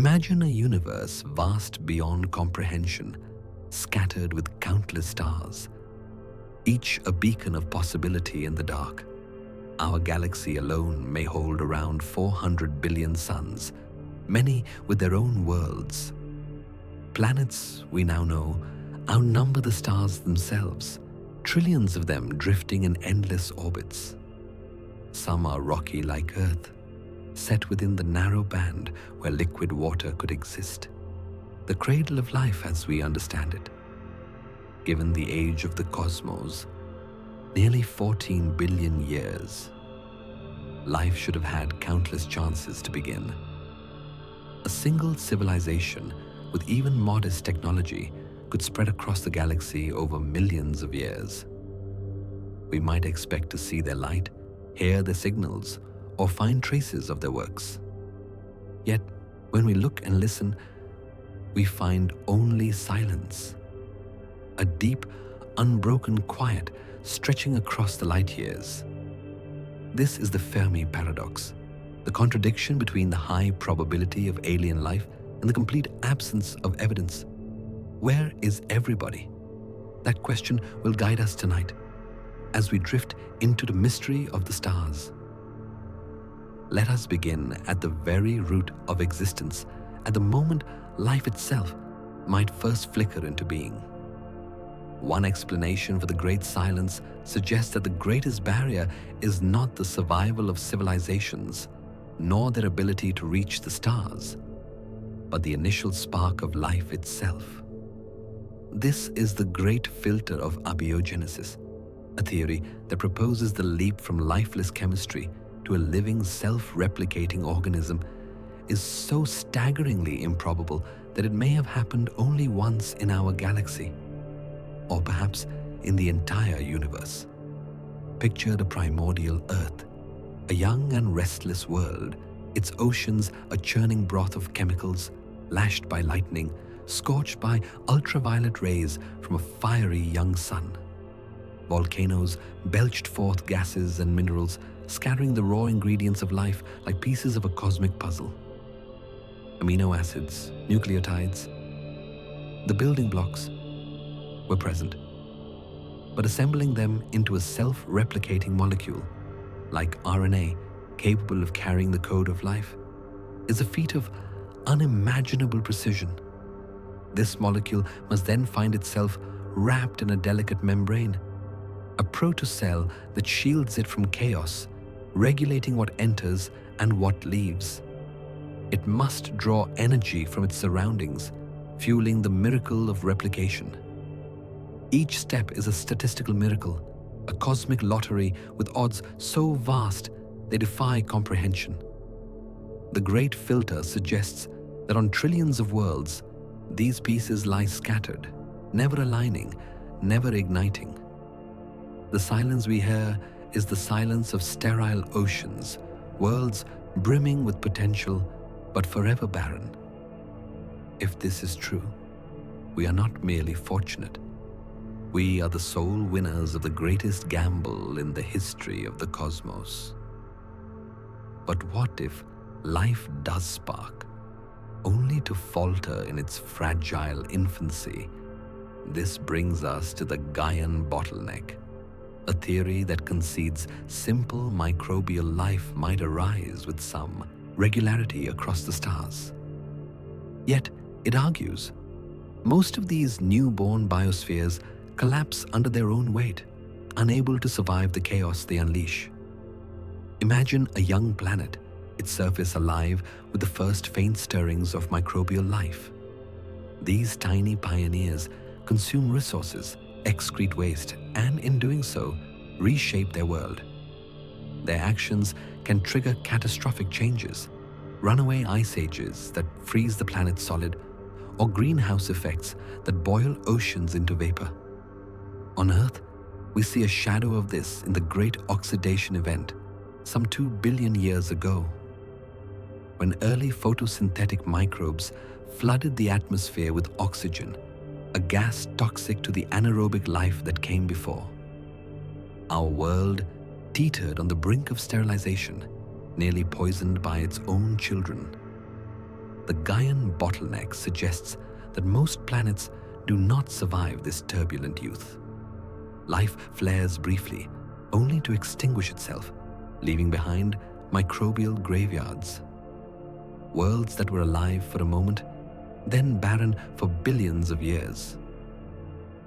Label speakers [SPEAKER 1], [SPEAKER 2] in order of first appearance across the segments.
[SPEAKER 1] Imagine a universe vast beyond comprehension, scattered with countless stars, each a beacon of possibility in the dark. Our galaxy alone may hold around 400 billion suns, many with their own worlds. Planets, we now know, outnumber the stars themselves, trillions of them drifting in endless orbits. Some are rocky like Earth, set within the narrow band where liquid water could exist, the cradle of life as we understand it. Given the age of the cosmos, nearly 14 billion years, life should have had countless chances to begin. A single civilization with even modest technology could spread across the galaxy over millions of years. We might expect to see their light, hear their signals, or find traces of their works. Yet, when we look and listen, we find only silence. A deep, unbroken quiet stretching across the light years. This is the Fermi Paradox, the contradiction between the high probability of alien life and the complete absence of evidence. Where is everybody? That question will guide us tonight as we drift into the mystery of the stars. Let us begin at the very root of existence, at the moment life itself might first flicker into being. One explanation for the great silence suggests that the greatest barrier is not the survival of civilizations, nor their ability to reach the stars, but the initial spark of life itself. This is the great filter of abiogenesis, a theory that proposes the leap from lifeless chemistry to a living, self-replicating organism is so staggeringly improbable that it may have happened only once in our galaxy, or perhaps in the entire universe. Picture the primordial Earth, a young and restless world, its oceans a churning broth of chemicals, lashed by lightning, scorched by ultraviolet rays from a fiery young sun. Volcanoes belched forth gases and minerals, scattering the raw ingredients of life like pieces of a cosmic puzzle. Amino acids, nucleotides, the building blocks were present, but assembling them into a self-replicating molecule, like RNA, capable of carrying the code of life, is a feat of unimaginable precision. This molecule must then find itself wrapped in a delicate membrane, a protocell that shields it from chaos, regulating what enters and what leaves. It must draw energy from its surroundings, fueling the miracle of replication. Each step is a statistical miracle, a cosmic lottery with odds so vast they defy comprehension. The great filter suggests that on trillions of worlds, these pieces lie scattered, never aligning, never igniting. The silence we hear is the silence of sterile oceans, worlds brimming with potential but forever barren. If this is true, we are not merely fortunate. We are the sole winners of the greatest gamble in the history of the cosmos. But what if life does spark, only to falter in its fragile infancy? This brings us to the Gaian Bottleneck, a theory that concedes simple microbial life might arise with some regularity across the stars. Yet, it argues, most of these newborn biospheres collapse under their own weight, unable to survive the chaos they unleash. Imagine a young planet, its surface alive with the first faint stirrings of microbial life. These tiny pioneers consume resources, excrete waste, and in doing so, reshape their world. Their actions can trigger catastrophic changes, runaway ice ages that freeze the planet solid, or greenhouse effects that boil oceans into vapor. On Earth, we see a shadow of this in the Great Oxidation Event, some 2 billion years ago, when early photosynthetic microbes flooded the atmosphere with oxygen, a gas toxic to the anaerobic life that came before. Our world teetered on the brink of sterilization, nearly poisoned by its own children. the Gaian Bottleneck suggests that most planets do not survive this turbulent youth. Life flares briefly, only to extinguish itself, leaving behind microbial graveyards. Worlds that were alive for a moment, then barren for billions of years.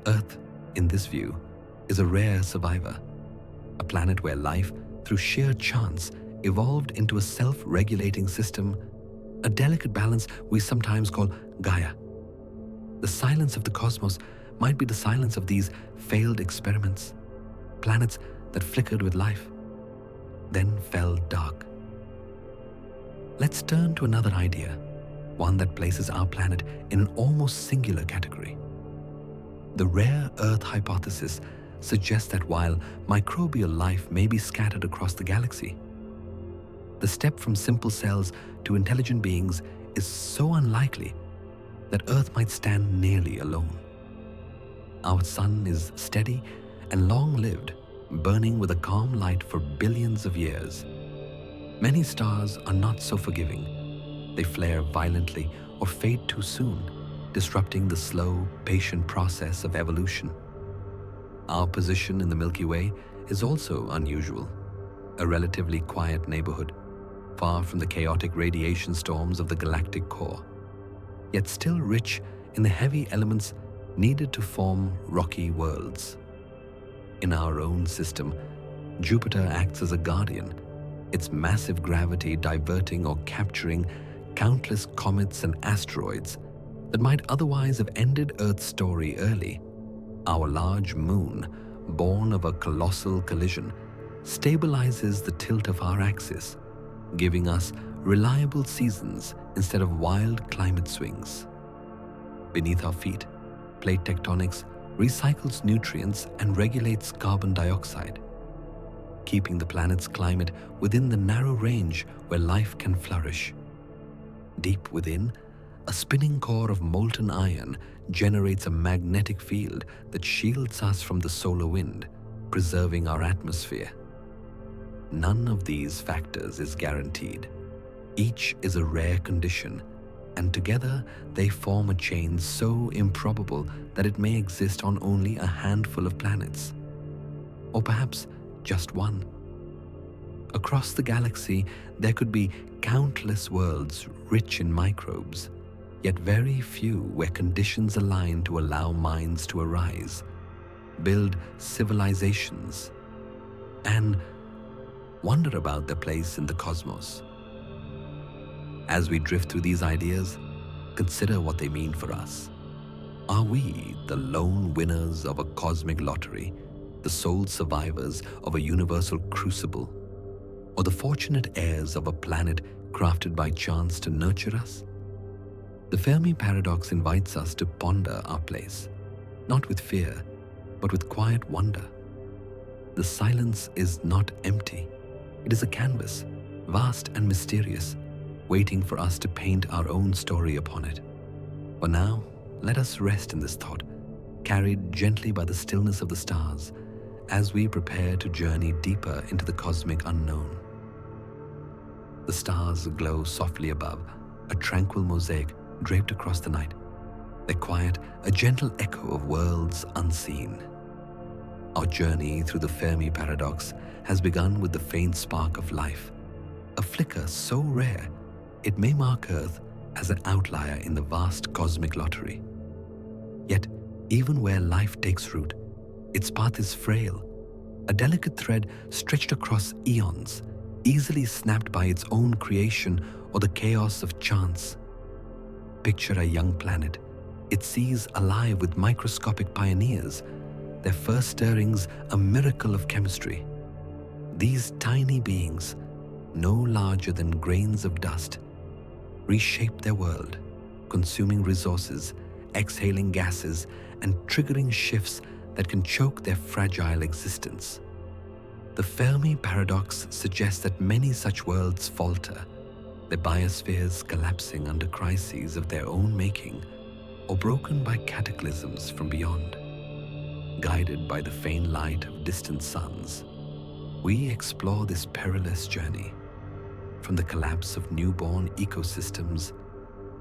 [SPEAKER 1] Earth, in this view, is a rare survivor, a planet where life, through sheer chance, evolved into a self-regulating system, a delicate balance we sometimes call Gaia. The silence of the cosmos might be the silence of these failed experiments, planets that flickered with life, then fell dark. Let's turn to another idea, one that places our planet in an almost singular category. The rare Earth hypothesis suggests that while microbial life may be scattered across the galaxy, the step from simple cells to intelligent beings is so unlikely that Earth might stand nearly alone. Our sun is steady and long-lived, burning with a calm light for billions of years. Many stars are not so forgiving. They flare violently or fade too soon, disrupting the slow, patient process of evolution. Our position in the Milky Way is also unusual, a relatively quiet neighborhood, far from the chaotic radiation storms of the galactic core, yet still rich in the heavy elements needed to form rocky worlds. In our own system, Jupiter acts as a guardian, its massive gravity diverting or capturing countless comets and asteroids that might otherwise have ended Earth's story early. Our large moon, born of a colossal collision, stabilizes the tilt of our axis, giving us reliable seasons instead of wild climate swings. Beneath our feet, plate tectonics recycles nutrients and regulates carbon dioxide, keeping the planet's climate within the narrow range where life can flourish. Deep within, a spinning core of molten iron generates a magnetic field that shields us from the solar wind, preserving our atmosphere. None of these factors is guaranteed. Each is a rare condition, and together they form a chain so improbable that it may exist on only a handful of planets, or perhaps just one. Across the galaxy, there could be countless worlds rich in microbes, yet very few where conditions align to allow minds to arise, build civilizations, and wonder about their place in the cosmos. As we drift through these ideas, consider what they mean for us. Are we the lone winners of a cosmic lottery, the sole survivors of a universal crucible, or the fortunate heirs of a planet crafted by chance to nurture us? The Fermi Paradox invites us to ponder our place, not with fear, but with quiet wonder. The silence is not empty. It is a canvas, vast and mysterious, waiting for us to paint our own story upon it. For now, let us rest in this thought, carried gently by the stillness of the stars, as we prepare to journey deeper into the cosmic unknown. The stars glow softly above, a tranquil mosaic draped across the night, their quiet a gentle echo of worlds unseen. Our journey through the Fermi Paradox has begun with the faint spark of life, a flicker so rare it may mark Earth as an outlier in the vast cosmic lottery. Yet, even where life takes root, its path is frail, a delicate thread stretched across eons, easily snapped by its own creation or the chaos of chance. Picture a young planet. It sees alive with microscopic pioneers, their first stirrings a miracle of chemistry. These tiny beings, no larger than grains of dust, reshape their world, consuming resources, exhaling gases, and triggering shifts that can choke their fragile existence. The Fermi Paradox suggests that many such worlds falter, their biospheres collapsing under crises of their own making or broken by cataclysms from beyond. Guided by the faint light of distant suns, we explore this perilous journey, from the collapse of newborn ecosystems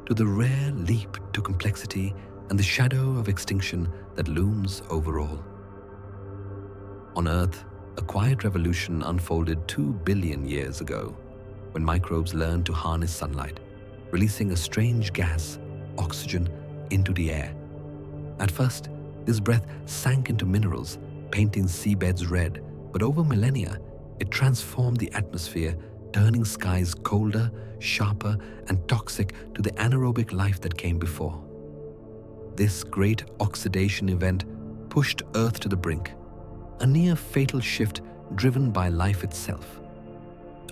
[SPEAKER 1] to the rare leap to complexity and the shadow of extinction that looms over all. On Earth, a quiet revolution unfolded 2 billion years ago, when microbes learned to harness sunlight, releasing a strange gas, oxygen, into the air. At first, this breath sank into minerals, painting seabeds red, but over millennia, it transformed the atmosphere, turning skies colder, sharper, and toxic to the anaerobic life that came before. This great oxidation event pushed Earth to the brink, a near-fatal shift driven by life itself.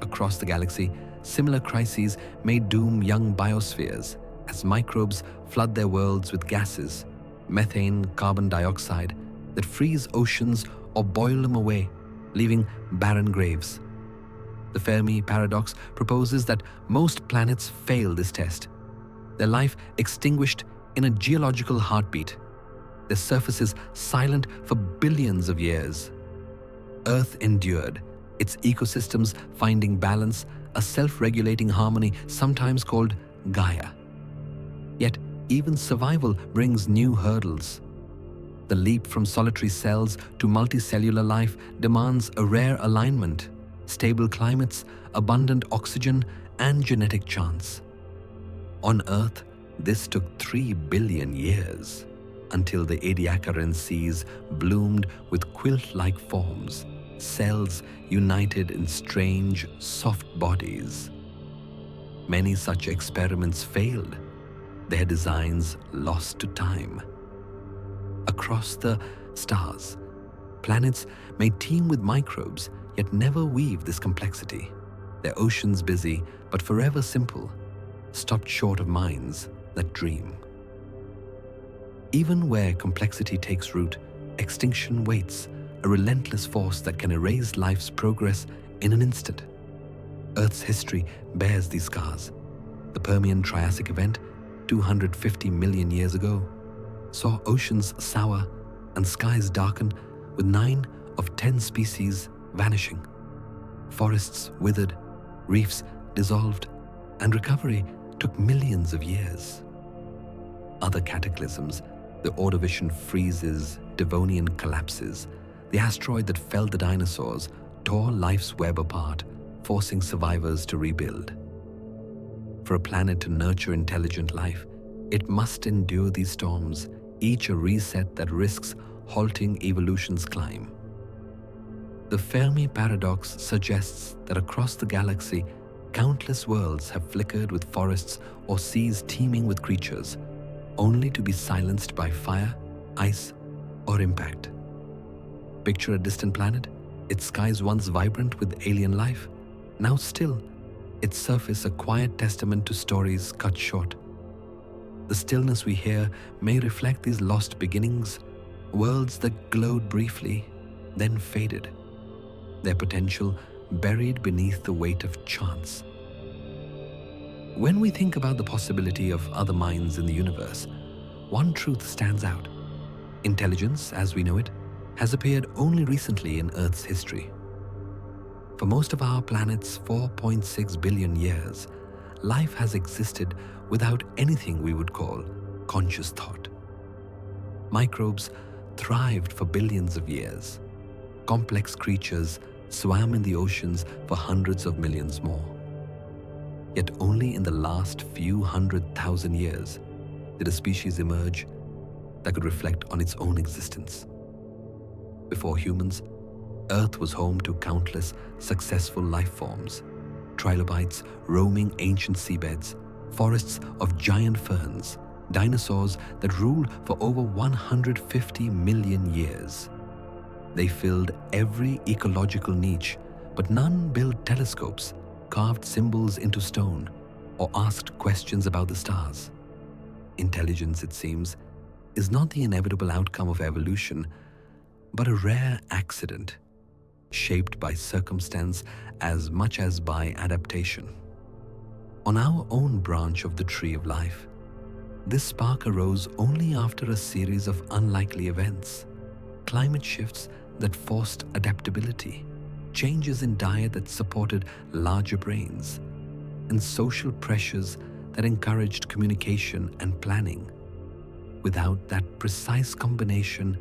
[SPEAKER 1] Across the galaxy, similar crises may doom young biospheres as microbes flood their worlds with gases, methane, carbon dioxide, that freeze oceans or boil them away, leaving barren graves. The Fermi Paradox proposes that most planets fail this test, their life extinguished in a geological heartbeat, their surfaces silent for billions of years. Earth endured, its ecosystems finding balance, a self-regulating harmony sometimes called Gaia. Yet, even survival brings new hurdles. The leap from solitary cells to multicellular life demands a rare alignment, stable climates, abundant oxygen, and genetic chance. On Earth, this took 3 billion years, until the Ediacaran seas bloomed with quilt-like forms, cells united in strange, soft bodies. Many such experiments failed, their designs lost to time. Across the stars, planets may teem with microbes, yet never weave this complexity. Their oceans busy, but forever simple, stopped short of minds that dream. Even where complexity takes root, extinction waits, a relentless force that can erase life's progress in an instant. Earth's history bears these scars. The Permian-Triassic event, 250 million years ago, saw oceans sour and skies darken, with 9 of 10 species vanishing. Forests withered, reefs dissolved, and recovery took millions of years. Other cataclysms, the Ordovician freezes, Devonian collapses, the asteroid that felled the dinosaurs, tore life's web apart, forcing survivors to rebuild. For a planet to nurture intelligent life, it must endure these storms, each a reset that risks halting evolution's climb. The Fermi Paradox suggests that across the galaxy, countless worlds have flickered with forests or seas teeming with creatures, only to be silenced by fire, ice, or impact. Picture a distant planet, its skies once vibrant with alien life, now still, its surface a quiet testament to stories cut short. The stillness we hear may reflect these lost beginnings, worlds that glowed briefly, then faded, their potential buried beneath the weight of chance. When we think about the possibility of other minds in the universe, one truth stands out. Intelligence, as we know it, has appeared only recently in Earth's history. For most of our planet's 4.6 billion years, life has existed without anything we would call conscious thought. Microbes thrived for billions of years. Complex creatures swam in the oceans for hundreds of millions more. Yet only in the last few 100,000 years did a species emerge that could reflect on its own existence. Before humans, Earth was home to countless successful life forms, trilobites roaming ancient seabeds, forests of giant ferns, dinosaurs that ruled for over 150 million years. They filled every ecological niche, but none built telescopes, carved symbols into stone, or asked questions about the stars. Intelligence, it seems, is not the inevitable outcome of evolution, but a rare accident, shaped by circumstance as much as by adaptation. On our own branch of the tree of life, this spark arose only after a series of unlikely events, climate shifts that forced adaptability, changes in diet that supported larger brains, and social pressures that encouraged communication and planning. Without that precise combination,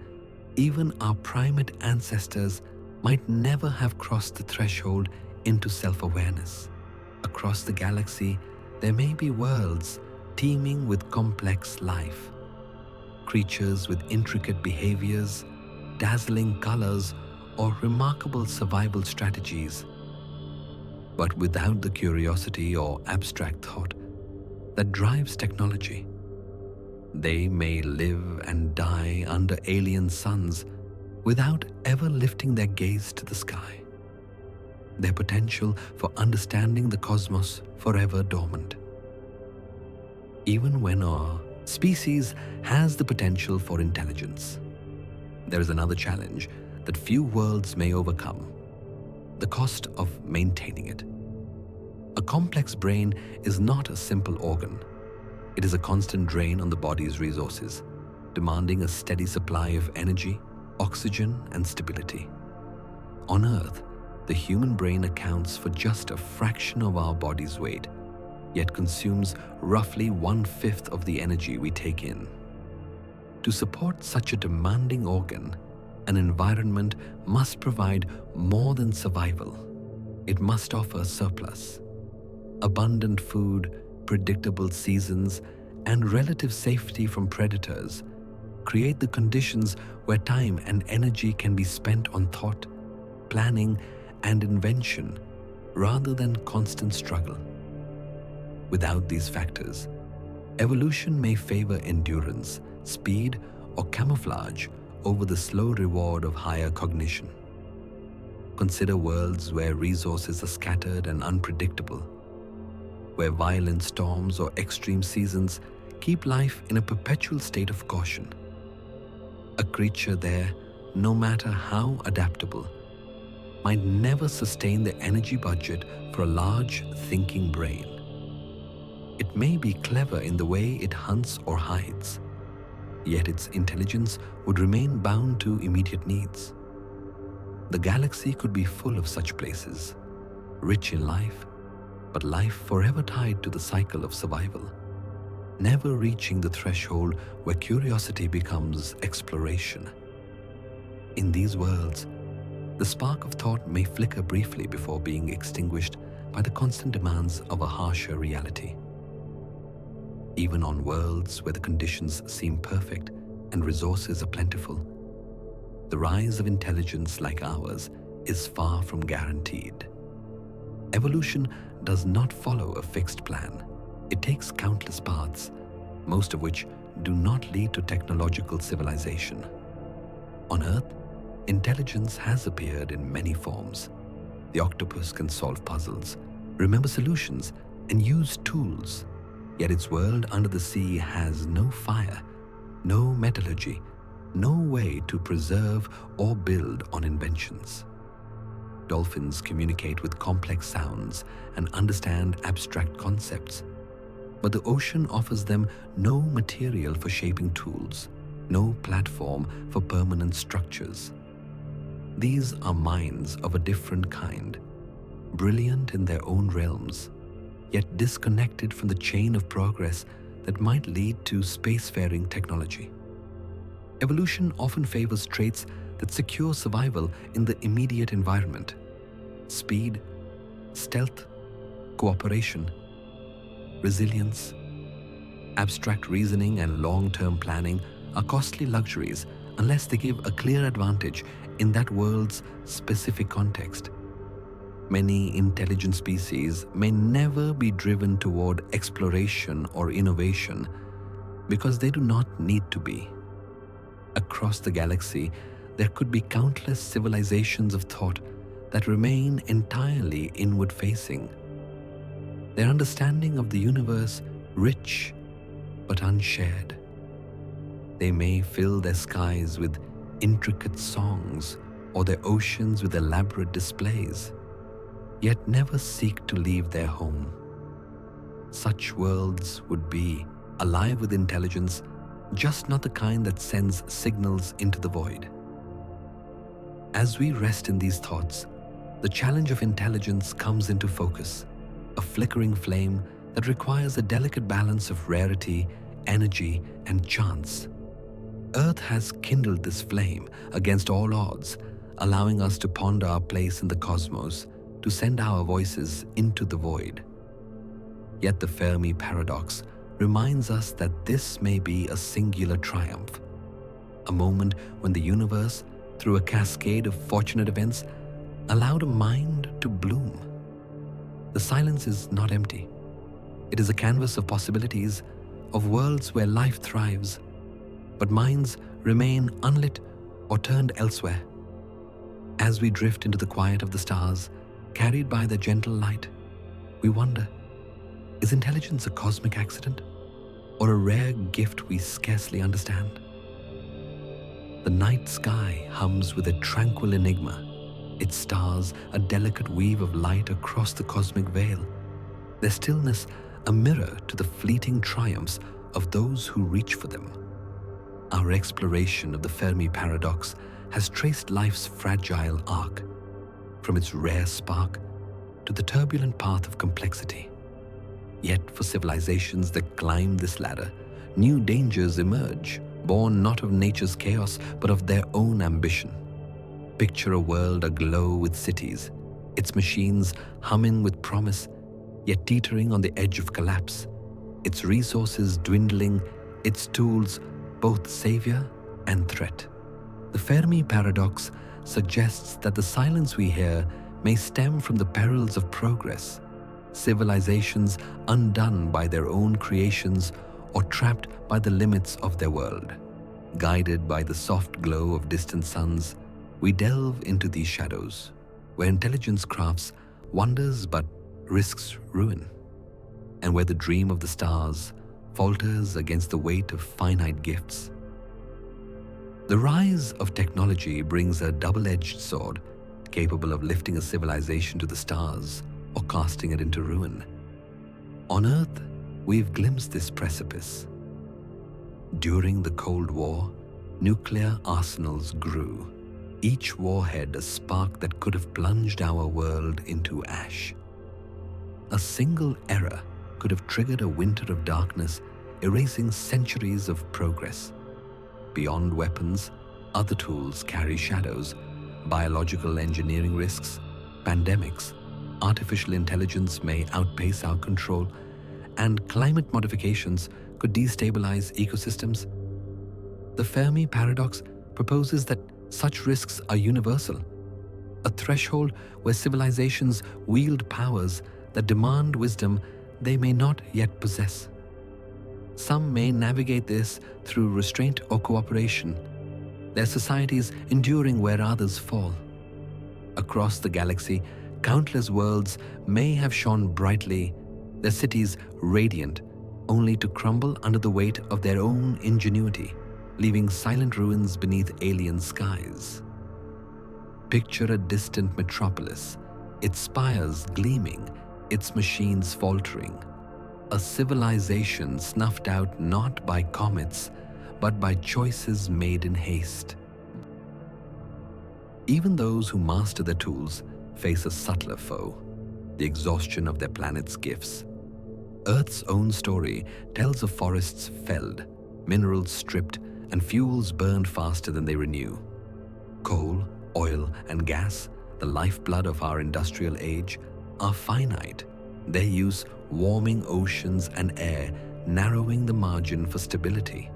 [SPEAKER 1] even our primate ancestors might never have crossed the threshold into self-awareness. Across the galaxy, there may be worlds teeming with complex life, creatures with intricate behaviors, dazzling colors, or remarkable survival strategies. But without the curiosity or abstract thought that drives technology, they may live and die under alien suns without ever lifting their gaze to the sky, their potential for understanding the cosmos forever dormant. Even when our species has the potential for intelligence, there is another challenge that few worlds may overcome: the cost of maintaining it. A complex brain is not a simple organ. It is a constant drain on the body's resources, demanding a steady supply of energy, oxygen, and stability. On Earth, the human brain accounts for just a fraction of our body's weight, yet consumes roughly 1/5 of the energy we take in. To support such a demanding organ, an environment must provide more than survival. It must offer surplus. Abundant food, predictable seasons, and relative safety from predators create the conditions where time and energy can be spent on thought, planning, and invention rather than constant struggle. Without these factors, evolution may favor endurance, speed, or camouflage over the slow reward of higher cognition. Consider worlds where resources are scattered and unpredictable, where violent storms or extreme seasons keep life in a perpetual state of caution. A creature there, no matter how adaptable, might never sustain the energy budget for a large, thinking brain. It may be clever in the way it hunts or hides, yet its intelligence would remain bound to immediate needs. The galaxy could be full of such places, rich in life, but life forever tied to the cycle of survival, never reaching the threshold where curiosity becomes exploration. In these worlds, the spark of thought may flicker briefly before being extinguished by the constant demands of a harsher reality. Even on worlds where the conditions seem perfect and resources are plentiful, the rise of intelligence like ours is far from guaranteed. Evolution does not follow a fixed plan. It takes countless paths, most of which do not lead to technological civilization. On Earth, intelligence has appeared in many forms. The octopus can solve puzzles, remember solutions, and use tools. Yet its world under the sea has no fire, no metallurgy, no way to preserve or build on inventions. Dolphins communicate with complex sounds and understand abstract concepts, but the ocean offers them no material for shaping tools, no platform for permanent structures. These are minds of a different kind, brilliant in their own realms, yet disconnected from the chain of progress that might lead to spacefaring technology. Evolution often favors traits that secure survival in the immediate environment. Speed, stealth, cooperation, resilience, abstract reasoning, and long-term planning are costly luxuries unless they give a clear advantage in that world's specific context. Many intelligent species may never be driven toward exploration or innovation because they do not need to be. Across the galaxy, there could be countless civilizations of thought that remain entirely inward-facing. Their understanding of the universe rich but unshared. They may fill their skies with intricate songs or their oceans with elaborate displays, yet never seek to leave their home. Such worlds would be alive with intelligence, just not the kind that sends signals into the void. As we rest in these thoughts, the challenge of intelligence comes into focus, a flickering flame that requires a delicate balance of rarity, energy, and chance. Earth has kindled this flame against all odds, allowing us to ponder our place in the cosmos, to send our voices into the void. Yet the Fermi Paradox reminds us that this may be a singular triumph, a moment when the universe, through a cascade of fortunate events, allowed a mind to bloom. The silence is not empty. It is a canvas of possibilities, of worlds where life thrives, but minds remain unlit or turned elsewhere. As we drift into the quiet of the stars, carried by their gentle light, we wonder, is intelligence a cosmic accident or a rare gift we scarcely understand? The night sky hums with a tranquil enigma, its stars a delicate weave of light across the cosmic veil, their stillness a mirror to the fleeting triumphs of those who reach for them. Our exploration of the Fermi Paradox has traced life's fragile arc, from its rare spark to the turbulent path of complexity. Yet for civilizations that climb this ladder, new dangers emerge, born not of nature's chaos, but of their own ambition. Picture a world aglow with cities, its machines humming with promise, yet teetering on the edge of collapse, its resources dwindling, its tools both savior and threat. The Fermi Paradox suggests that the silence we hear may stem from the perils of progress, civilizations undone by their own creations or trapped by the limits of their world. Guided by the soft glow of distant suns, we delve into these shadows, where intelligence crafts wonders but risks ruin, and where the dream of the stars falters against the weight of finite gifts. The rise of technology brings a double-edged sword, capable of lifting a civilization to the stars or casting it into ruin. On Earth, we've glimpsed this precipice. During the Cold War, nuclear arsenals grew, each warhead a spark that could have plunged our world into ash. A single error could have triggered a winter of darkness, erasing centuries of progress. Beyond weapons, other tools carry shadows: biological engineering risks, pandemics, artificial intelligence may outpace our control, and climate modifications could destabilize ecosystems. The Fermi Paradox proposes that such risks are universal, a threshold where civilizations wield powers that demand wisdom they may not yet possess. Some may navigate this through restraint or cooperation, their societies enduring where others fall. Across the galaxy, countless worlds may have shone brightly, their cities radiant, only to crumble under the weight of their own ingenuity, leaving silent ruins beneath alien skies. Picture a distant metropolis, its spires gleaming, its machines faltering. A civilization snuffed out not by comets, but by choices made in haste. Even those who master their tools face a subtler foe, the exhaustion of their planet's gifts. Earth's own story tells of forests felled, minerals stripped, and fuels burned faster than they renew. Coal, oil, and gas, the lifeblood of our industrial age, are finite, their use warming oceans and air, narrowing the margin for stability.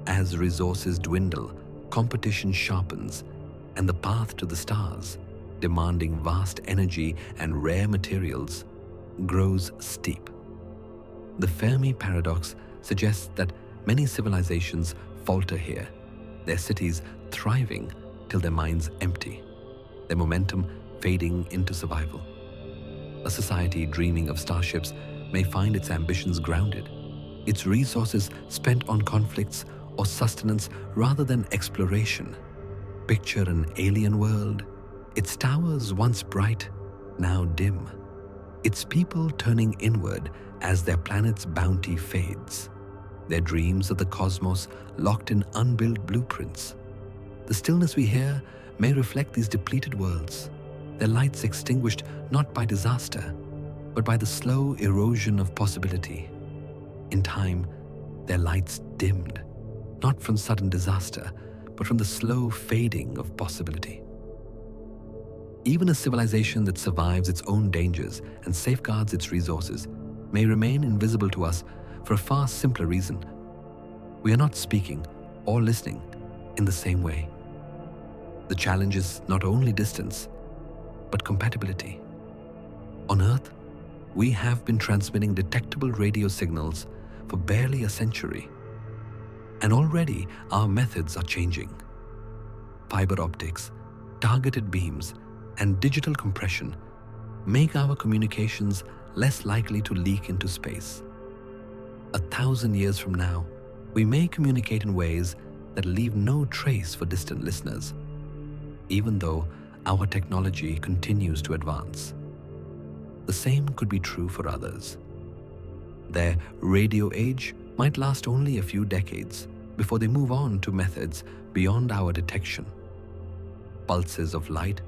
[SPEAKER 1] As resources dwindle, competition sharpens, and the path to the stars, demanding vast energy and rare materials, grows steep. The Fermi Paradox suggests that many civilizations falter here, their cities thriving till their minds empty, their momentum fading into survival. A society dreaming of starships may find its ambitions grounded, its resources spent on conflicts or sustenance rather than exploration. Picture an alien world, its towers once bright, now dim, its people turning inward as their planet's bounty fades, their dreams of the cosmos locked in unbuilt blueprints. The stillness we hear may reflect these depleted worlds, their lights extinguished not by disaster, but by the slow erosion of possibility. In time, their lights dimmed, not from sudden disaster, but from the slow fading of possibility. Even a civilization that survives its own dangers and safeguards its resources may remain invisible to us for a far simpler reason. We are not speaking or listening in the same way. The challenge is not only distance, but compatibility. On Earth, we have been transmitting detectable radio signals for barely a century, and already our methods are changing. Fiber optics, targeted beams, and digital compression make our communications less likely to leak into space. 1,000 years from now, we may communicate in ways that leave no trace for distant listeners, even though our technology continues to advance. The same could be true for others. Their radio age might last only a few decades before they move on to methods beyond our detection. Pulses of light,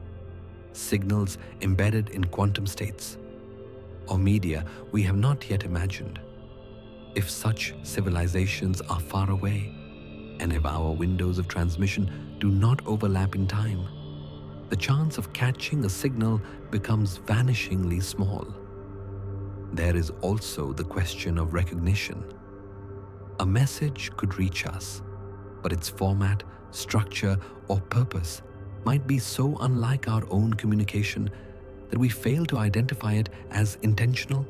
[SPEAKER 1] signals embedded in quantum states, or media we have not yet imagined. If such civilizations are far away, and if our windows of transmission do not overlap in time, the chance of catching a signal becomes vanishingly small. There is also the question of recognition. A message could reach us, but its format, structure, or purpose might be so unlike our own communication that we fail to identify it as intentional.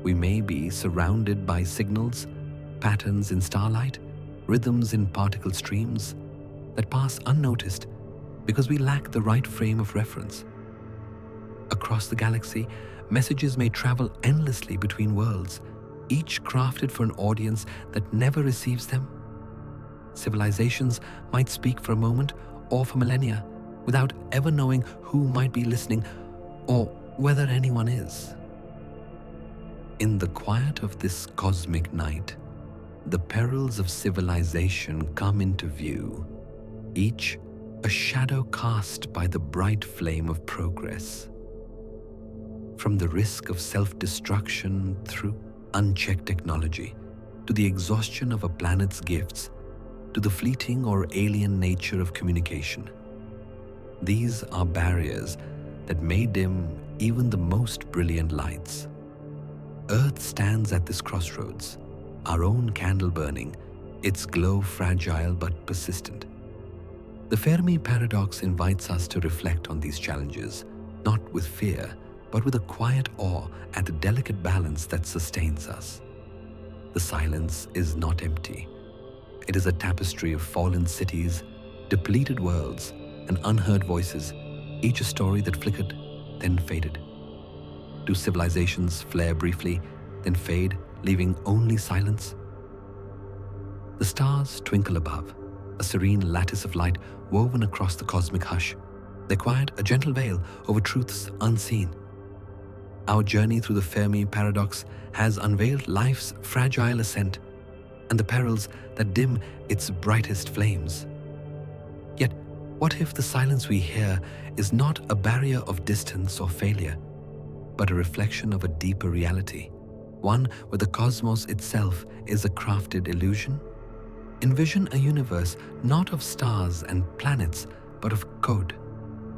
[SPEAKER 1] We may be surrounded by signals, patterns in starlight, rhythms in particle streams that pass unnoticed because we lack the right frame of reference. Across the galaxy, messages may travel endlessly between worlds, each crafted for an audience that never receives them. Civilizations might speak for a moment or for millennia without ever knowing who might be listening or whether anyone is. In the quiet of this cosmic night, the perils of civilization come into view, each a shadow cast by the bright flame of progress. From the risk of self-destruction through unchecked technology, to the exhaustion of a planet's gifts, to the fleeting or alien nature of communication. These are barriers that may dim even the most brilliant lights. Earth stands at this crossroads, our own candle burning, its glow fragile but persistent. The Fermi Paradox invites us to reflect on these challenges, not with fear, but with a quiet awe at the delicate balance that sustains us. The silence is not empty. It is a tapestry of fallen cities, depleted worlds, and unheard voices, each a story that flickered, then faded. Do civilizations flare briefly, then fade, leaving only silence? The stars twinkle above, a serene lattice of light woven across the cosmic hush, their quiet a gentle veil over truths unseen. Our journey through the Fermi Paradox has unveiled life's fragile ascent and the perils that dim its brightest flames. Yet, what if the silence we hear is not a barrier of distance or failure, but a reflection of a deeper reality, one where the cosmos itself is a crafted illusion? Envision a universe not of stars and planets, but of code,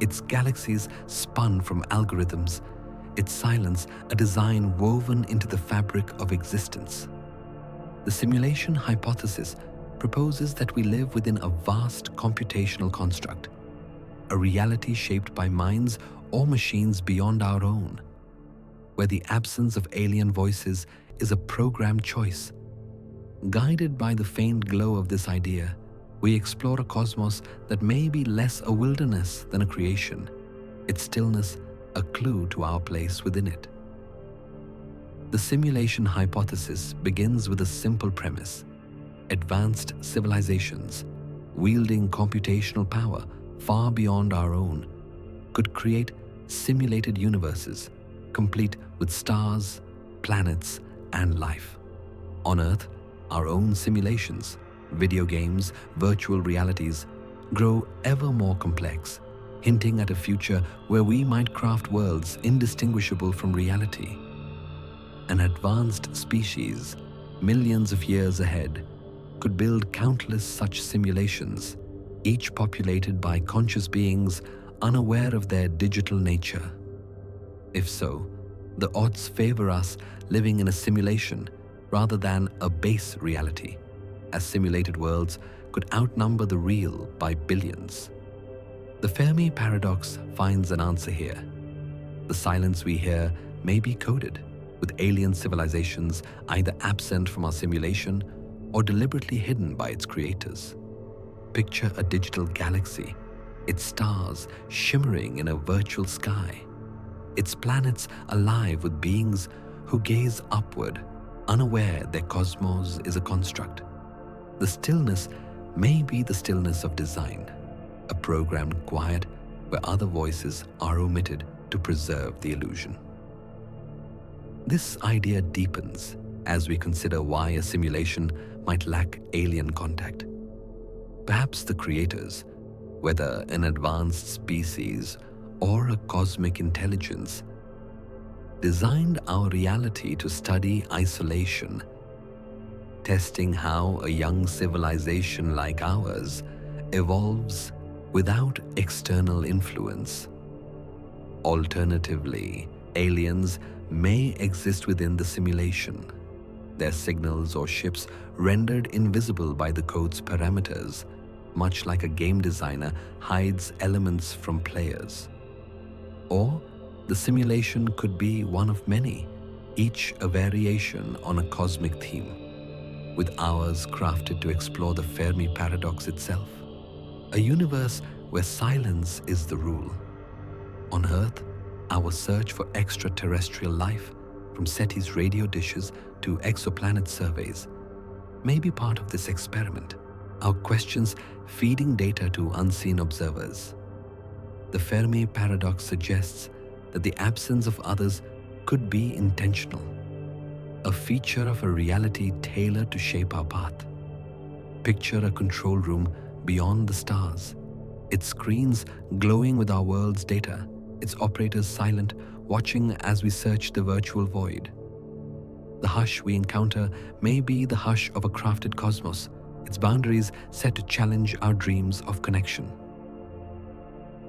[SPEAKER 1] its galaxies spun from algorithms, its silence a design woven into the fabric of existence. The simulation hypothesis proposes that we live within a vast computational construct, a reality shaped by minds or machines beyond our own, where the absence of alien voices is a programmed choice. Guided by the faint glow of this idea, we explore a cosmos that may be less a wilderness than a creation, its stillness a clue to our place within it. The simulation hypothesis begins with a simple premise. Advanced civilizations, wielding computational power far beyond our own, could create simulated universes, complete with stars, planets, and life. On Earth, our own simulations, video games, virtual realities, grow ever more complex, hinting at a future where we might craft worlds indistinguishable from reality. An advanced species, millions of years ahead, could build countless such simulations, each populated by conscious beings unaware of their digital nature. If so, the odds favor us living in a simulation rather than a base reality, as simulated worlds could outnumber the real by billions. The Fermi Paradox finds an answer here. The silence we hear may be coded, with alien civilizations either absent from our simulation or deliberately hidden by its creators. Picture a digital galaxy, its stars shimmering in a virtual sky, its planets alive with beings who gaze upward, unaware their cosmos is a construct. The stillness may be the stillness of design, a programmed quiet where other voices are omitted to preserve the illusion. This idea deepens as we consider why a simulation might lack alien contact. Perhaps the creators, whether an advanced species or a cosmic intelligence, designed our reality to study isolation, testing how a young civilization like ours evolves without external influence. Alternatively, aliens may exist within the simulation, their signals or ships rendered invisible by the code's parameters, much like a game designer hides elements from players. Or the simulation could be one of many, each a variation on a cosmic theme, with ours crafted to explore the Fermi Paradox itself, a universe where silence is the rule. On Earth, our search for extraterrestrial life, from SETI's radio dishes to exoplanet surveys, may be part of this experiment, our questions feeding data to unseen observers. The Fermi Paradox suggests that the absence of others could be intentional, a feature of a reality tailored to shape our path. Picture a control room beyond the stars, its screens glowing with our world's data, its operators silent, watching as we search the virtual void. The hush we encounter may be the hush of a crafted cosmos, its boundaries set to challenge our dreams of connection.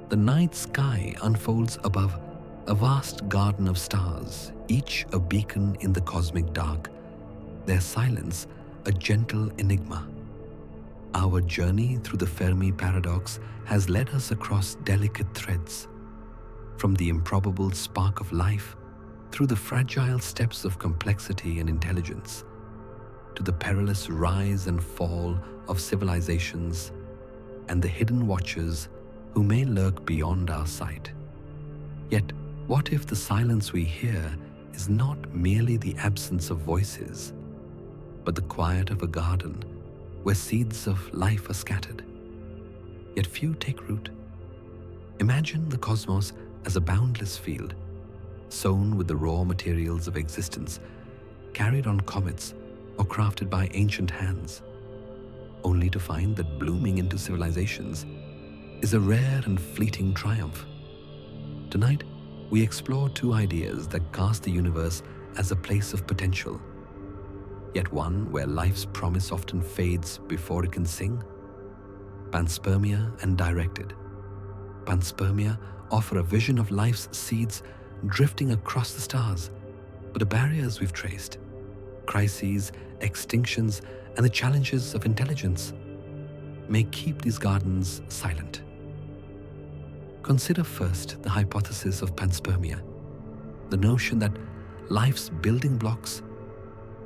[SPEAKER 1] The night sky unfolds above, a vast garden of stars, each a beacon in the cosmic dark, their silence a gentle enigma. Our journey through the Fermi Paradox has led us across delicate threads, from the improbable spark of life through the fragile steps of complexity and intelligence, to the perilous rise and fall of civilizations and the hidden watchers who may lurk beyond our sight. Yet, what if the silence we hear is not merely the absence of voices, but the quiet of a garden where seeds of life are scattered, yet few take root? Imagine the cosmos as a boundless field, sown with the raw materials of existence, carried on comets or crafted by ancient hands, only to find that blooming into civilizations is a rare and fleeting triumph. Tonight, we explore two ideas that cast the universe as a place of potential, yet one where life's promise often fades before it can sing. Panspermia and directed. Panspermia offer a vision of life's seeds drifting across the stars, but the barriers we've traced, crises, extinctions, and the challenges of intelligence, may keep these gardens silent. Consider first the hypothesis of panspermia, the notion that life's building blocks,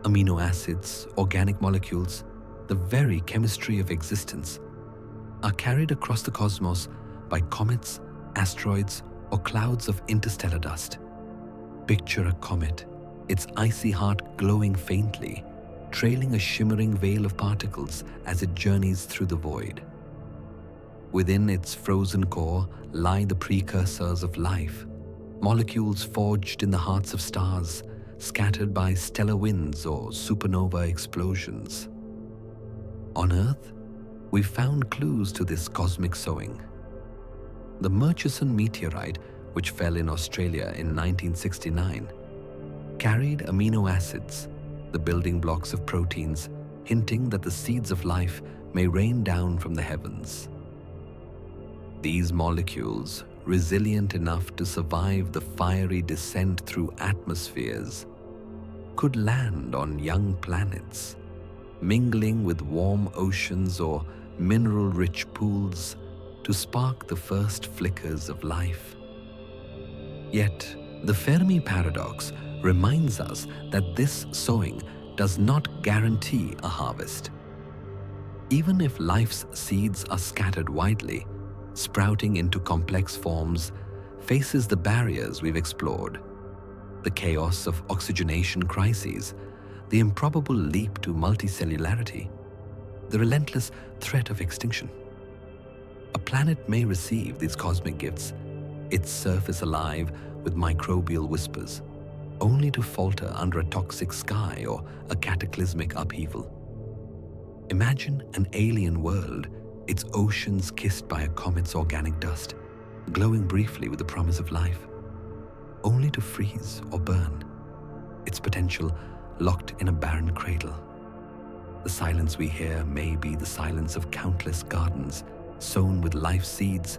[SPEAKER 1] amino acids, organic molecules, the very chemistry of existence, are carried across the cosmos by comets, asteroids, or clouds of interstellar dust. Picture a comet, its icy heart glowing faintly, trailing a shimmering veil of particles as it journeys through the void. Within its frozen core lie the precursors of life, molecules forged in the hearts of stars, scattered by stellar winds or supernova explosions. On Earth, we've found clues to this cosmic sowing. The Murchison meteorite, which fell in Australia in 1969, carried amino acids, the building blocks of proteins, hinting that the seeds of life may rain down from the heavens. These molecules, resilient enough to survive the fiery descent through atmospheres, could land on young planets, mingling with warm oceans or mineral-rich pools to spark the first flickers of life. Yet, the Fermi Paradox reminds us that this sowing does not guarantee a harvest. Even if life's seeds are scattered widely, sprouting into complex forms faces the barriers we've explored: the chaos of oxygenation crises, the improbable leap to multicellularity, the relentless threat of extinction. A planet may receive these cosmic gifts, its surface alive with microbial whispers, only to falter under a toxic sky or a cataclysmic upheaval. Imagine an alien world, its oceans kissed by a comet's organic dust, glowing briefly with the promise of life, only to freeze or burn, its potential locked in a barren cradle. The silence we hear may be the silence of countless gardens sown with life seeds,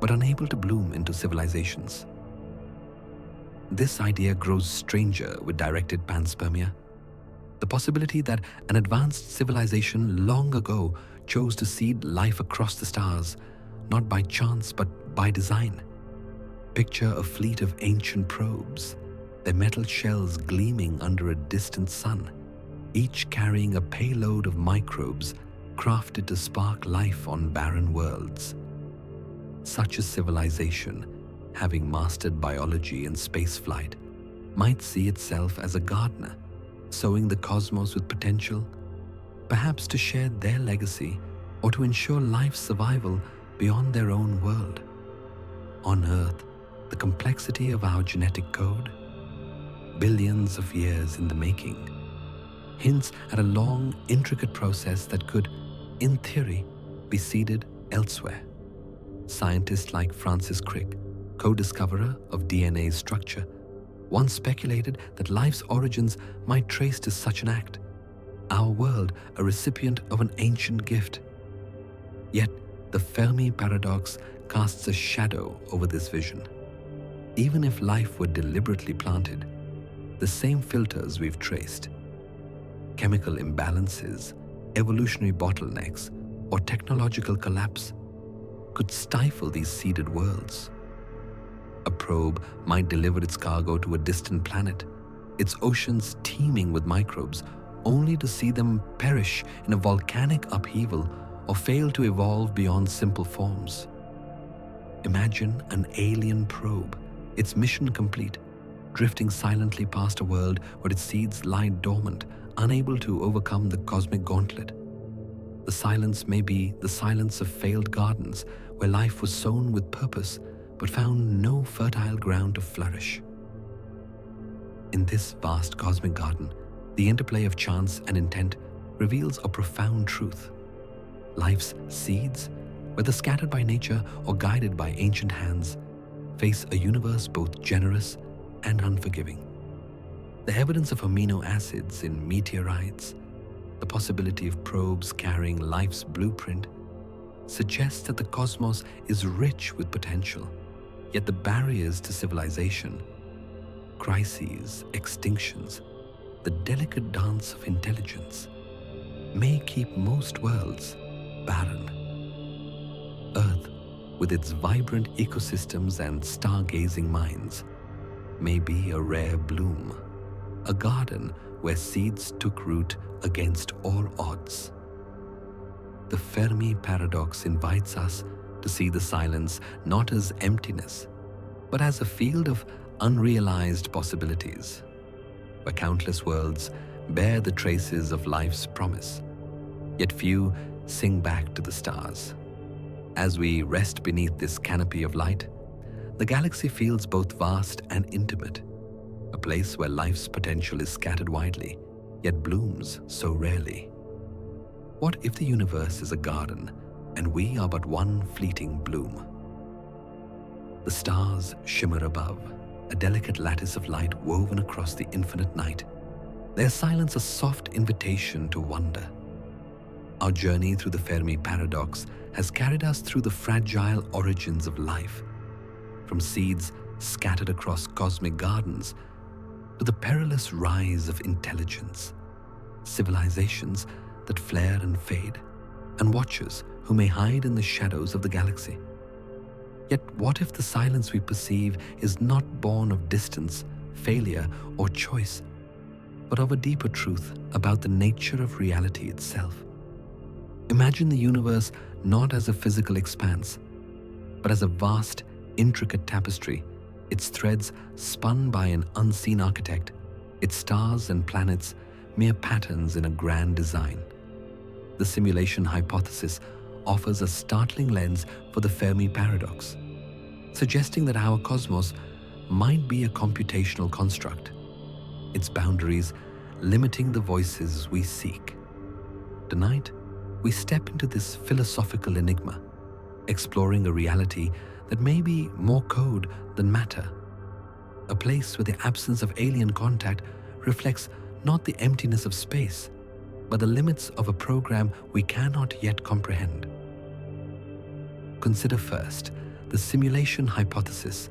[SPEAKER 1] but unable to bloom into civilizations. This idea grows stranger with directed panspermia. The possibility that an advanced civilization long ago chose to seed life across the stars, not by chance but by design. Picture a fleet of ancient probes, their metal shells gleaming under a distant sun, each carrying a payload of microbes crafted to spark life on barren worlds. Such a civilization, having mastered biology and spaceflight, might see itself as a gardener, sowing the cosmos with potential, perhaps to share their legacy or to ensure life's survival beyond their own world. On Earth, the complexity of our genetic code, billions of years in the making, hints at a long, intricate process that could, in theory, be seeded elsewhere. Scientists like Francis Crick, co-discoverer of DNA's structure, once speculated that life's origins might trace to such an act, our world a recipient of an ancient gift. Yet, the Fermi Paradox casts a shadow over this vision. Even if life were deliberately planted, the same filters we've traced, chemical imbalances, evolutionary bottlenecks, or technological collapse, could stifle these seeded worlds. A probe might deliver its cargo to a distant planet, its oceans teeming with microbes, only to see them perish in a volcanic upheaval or fail to evolve beyond simple forms. Imagine an alien probe, its mission complete, drifting silently past a world where its seeds lie dormant, unable to overcome the cosmic gauntlet. The silence may be the silence of failed gardens where life was sown with purpose but found no fertile ground to flourish. In this vast cosmic garden, the interplay of chance and intent reveals a profound truth. Life's seeds, whether scattered by nature or guided by ancient hands, face a universe both generous and unforgiving. The evidence of amino acids in meteorites, the possibility of probes carrying life's blueprint, suggests that the cosmos is rich with potential, yet the barriers to civilization, crises, extinctions, the delicate dance of intelligence, may keep most worlds barren. Earth, with its vibrant ecosystems and stargazing minds, may be a rare bloom, a garden where seeds took root against all odds. The Fermi Paradox invites us to see the silence not as emptiness, but as a field of unrealized possibilities, where countless worlds bear the traces of life's promise, yet few sing back to the stars. As we rest beneath this canopy of light, the galaxy feels both vast and intimate, a place where life's potential is scattered widely, yet blooms so rarely. What if the universe is a garden and we are but one fleeting bloom? The stars shimmer above, a delicate lattice of light woven across the infinite night, their silence a soft invitation to wonder. Our journey through the Fermi Paradox has carried us through the fragile origins of life, from seeds scattered across cosmic gardens to the perilous rise of intelligence, civilizations that flare and fade, and watchers who may hide in the shadows of the galaxy. Yet what if the silence we perceive is not born of distance, failure, or choice, but of a deeper truth about the nature of reality itself? Imagine the universe not as a physical expanse, but as a vast, intricate tapestry, its threads spun by an unseen architect, its stars and planets mere patterns in a grand design. The simulation hypothesis offers a startling lens for the Fermi Paradox, suggesting that our cosmos might be a computational construct, its boundaries limiting the voices we seek. Tonight, we step into this philosophical enigma, exploring a reality that may be more code than matter, a place where the absence of alien contact reflects not the emptiness of space, but the limits of a program we cannot yet comprehend. Consider first the simulation hypothesis,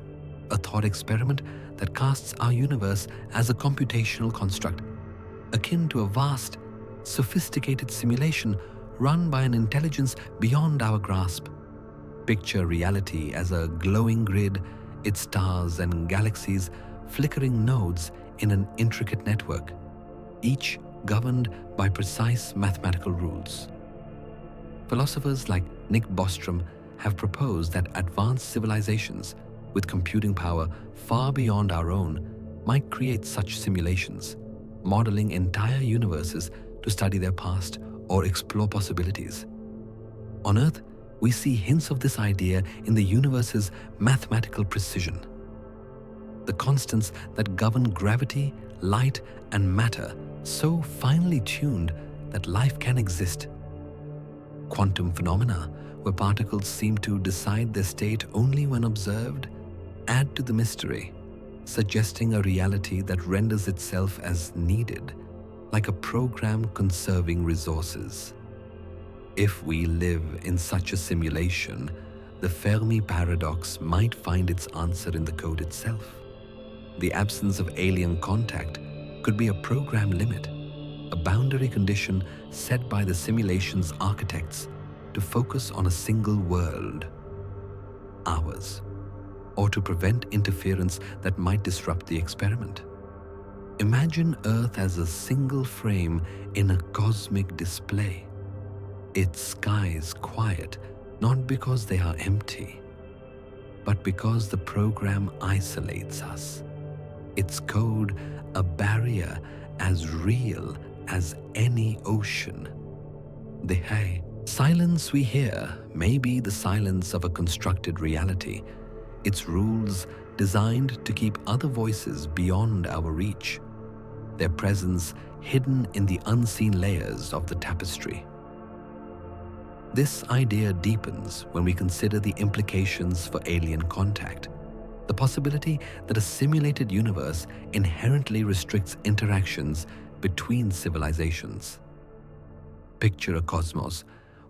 [SPEAKER 1] a thought experiment that casts our universe as a computational construct, akin to a vast, sophisticated simulation run by an intelligence beyond our grasp. Picture reality as a glowing grid, its stars and galaxies flickering nodes in an intricate network, each governed by precise mathematical rules. Philosophers like Nick Bostrom have proposed that advanced civilizations with computing power far beyond our own might create such simulations, modeling entire universes to study their past or explore possibilities. On Earth, we see hints of this idea in the universe's mathematical precision. The constants that govern gravity, light, and matter so finely tuned that life can exist. Quantum phenomena, where particles seem to decide their state only when observed, add to the mystery, suggesting a reality that renders itself as needed, like a program conserving resources. If we live in such a simulation, the Fermi Paradox might find its answer in the code itself. The absence of alien contact could be a program limit, a boundary condition set by the simulation's architects to focus on a single world, ours, or to prevent interference that might disrupt the experiment. Imagine Earth as a single frame in a cosmic display, its skies quiet not because they are empty, but because the program isolates us, its code a barrier as real as any ocean. The silence we hear may be the silence of a constructed reality, its rules designed to keep other voices beyond our reach, their presence hidden in the unseen layers of the tapestry. This idea deepens when we consider the implications for alien contact, the possibility that a simulated universe inherently restricts interactions between civilizations. Picture a cosmos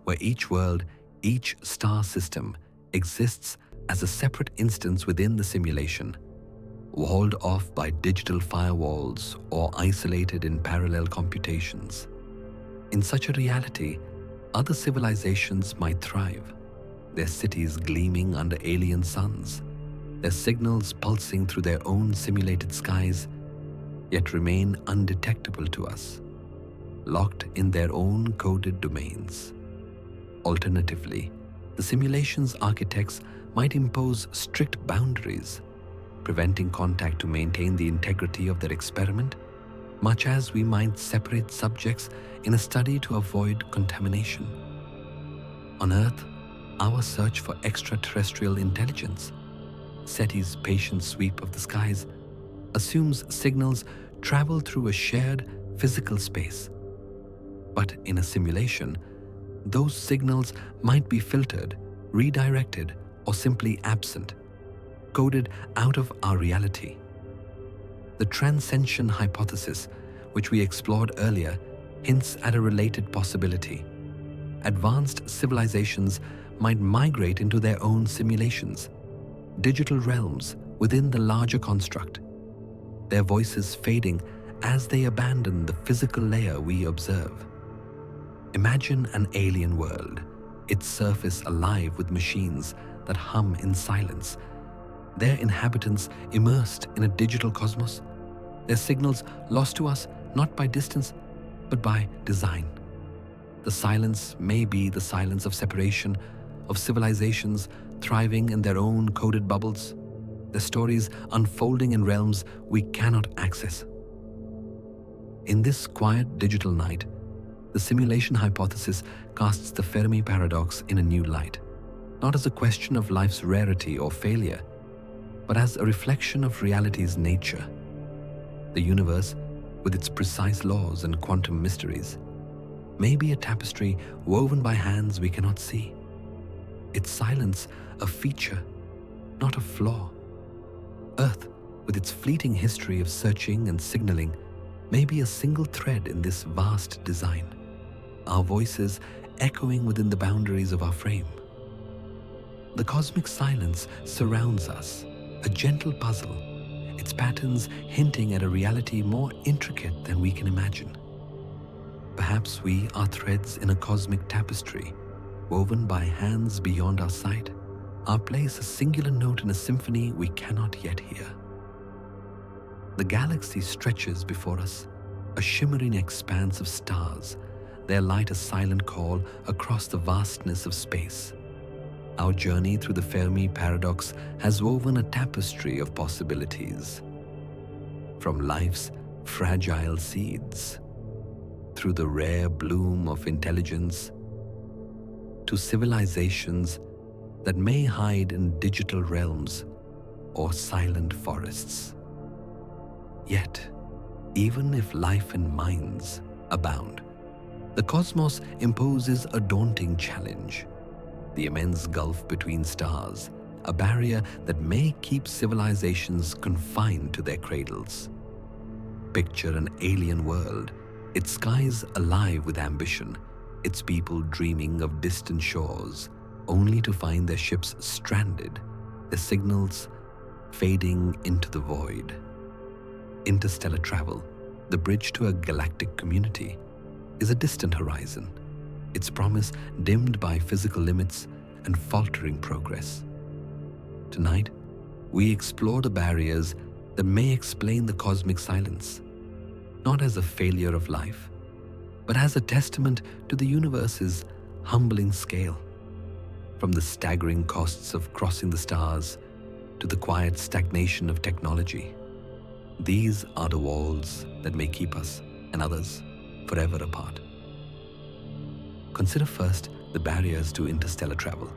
[SPEAKER 1] where each world, each star system exists as a separate instance within the simulation, walled off by digital firewalls or isolated in parallel computations. In such a reality, other civilizations might thrive, their cities gleaming under alien suns, their signals pulsing through their own simulated skies, yet remain undetectable to us, locked in their own coded domains. Alternatively, the simulation's architects might impose strict boundaries, preventing contact to maintain the integrity of their experiment, much as we might separate subjects in a study to avoid contamination. On Earth, our search for extraterrestrial intelligence, SETI's patient sweep of the skies, assumes signals travel through a shared physical space. But in a simulation, those signals might be filtered, redirected, or simply absent, coded out of our reality. The transcension hypothesis, which we explored earlier, hints at a related possibility. Advanced civilizations might migrate into their own simulations, digital realms within the larger construct, their voices fading as they abandon the physical layer we observe. Imagine an alien world, its surface alive with machines that hum in silence, their inhabitants immersed in a digital cosmos, their signals lost to us not by distance, but by design. The silence may be the silence of separation, of civilizations thriving in their own coded bubbles, their stories unfolding in realms we cannot access. In this quiet digital night, the simulation hypothesis casts the Fermi Paradox in a new light, not as a question of life's rarity or failure, but as a reflection of reality's nature. The universe, with its precise laws and quantum mysteries, may be a tapestry woven by hands we cannot see. Its silence a feature, not a flaw. Earth, with its fleeting history of searching and signaling, may be a single thread in this vast design, our voices echoing within the boundaries of our frame. The cosmic silence surrounds us, a gentle puzzle, its patterns hinting at a reality more intricate than we can imagine. Perhaps we are threads in a cosmic tapestry, woven by hands beyond our sight, our place a singular note in a symphony we cannot yet hear. The galaxy stretches before us, a shimmering expanse of stars, their light a silent call across the vastness of space. Our journey through the Fermi Paradox has woven a tapestry of possibilities. From life's fragile seeds, through the rare bloom of intelligence, to civilizations that may hide in digital realms or silent forests. Yet, even if life and minds abound, the cosmos imposes a daunting challenge. The immense gulf between stars, a barrier that may keep civilizations confined to their cradles. Picture an alien world, its skies alive with ambition, its people dreaming of distant shores, only to find their ships stranded, their signals fading into the void. Interstellar travel, the bridge to a galactic community, is a distant horizon, its promise dimmed by physical limits and faltering progress. Tonight, we explore the barriers that may explain the cosmic silence, not as a failure of life, but as a testament to the universe's humbling scale. From the staggering costs of crossing the stars to the quiet stagnation of technology, these are the walls that may keep us and others forever apart. Consider first the barriers to interstellar travel,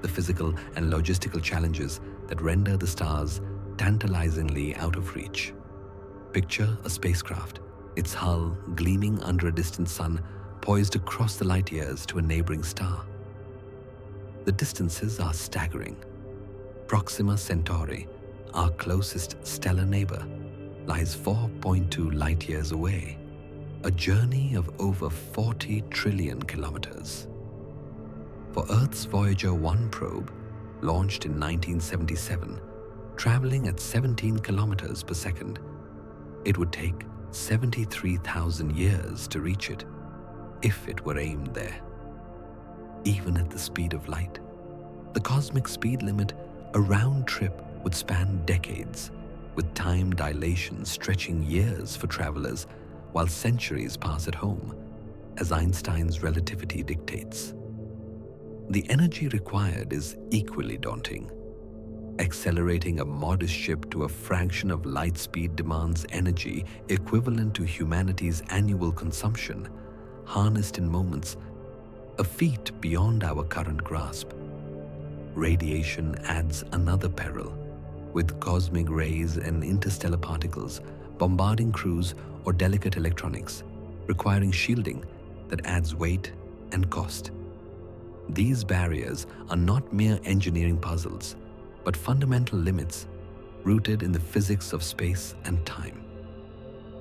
[SPEAKER 1] the physical and logistical challenges that render the stars tantalizingly out of reach. Picture a spacecraft, its hull gleaming under a distant sun, poised across the light years to a neighboring star. The distances are staggering. Proxima Centauri, our closest stellar neighbor, lies 4.2 light years away, a journey of over 40 trillion kilometers. For Earth's Voyager 1 probe, launched in 1977, traveling at 17 kilometers per second, it would take 73,000 years to reach it, if it were aimed there. Even at the speed of light, the cosmic speed limit, a round trip would span decades, with time dilation stretching years for travelers while centuries pass at home, as Einstein's relativity dictates. The energy required is equally daunting. Accelerating a modest ship to a fraction of light speed demands energy equivalent to humanity's annual consumption, harnessed in moments, a feat beyond our current grasp. Radiation adds another peril, with cosmic rays and interstellar particles bombarding crews or delicate electronics, requiring shielding that adds weight and cost. These barriers are not mere engineering puzzles. but fundamental limits rooted in the physics of space and time.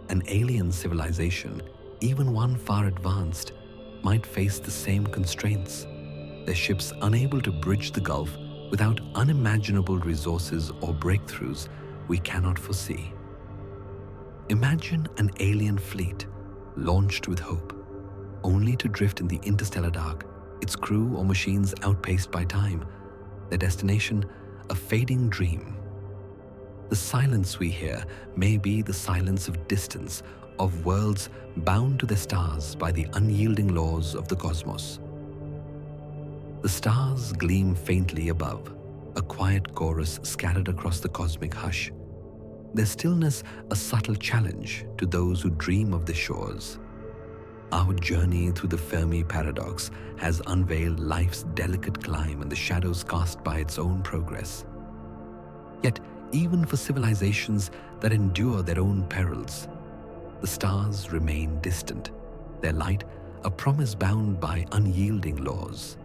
[SPEAKER 1] An alien civilization, even one far advanced, might face the same constraints, their ships unable to bridge the gulf without unimaginable resources or breakthroughs we cannot foresee. Imagine an alien fleet launched with hope, only to drift in the interstellar dark, its crew or machines outpaced by time, their destination a fading dream. The silence we hear may be the silence of distance, of worlds bound to their stars by the unyielding laws of the cosmos. The stars gleam faintly above, a quiet chorus scattered across the cosmic hush, their stillness a subtle challenge to those who dream of the shores. Our journey through the Fermi Paradox has unveiled life's delicate climb and the shadows cast by its own progress. Yet, even for civilizations that endure their own perils, the stars remain distant, their light a promise bound by unyielding laws.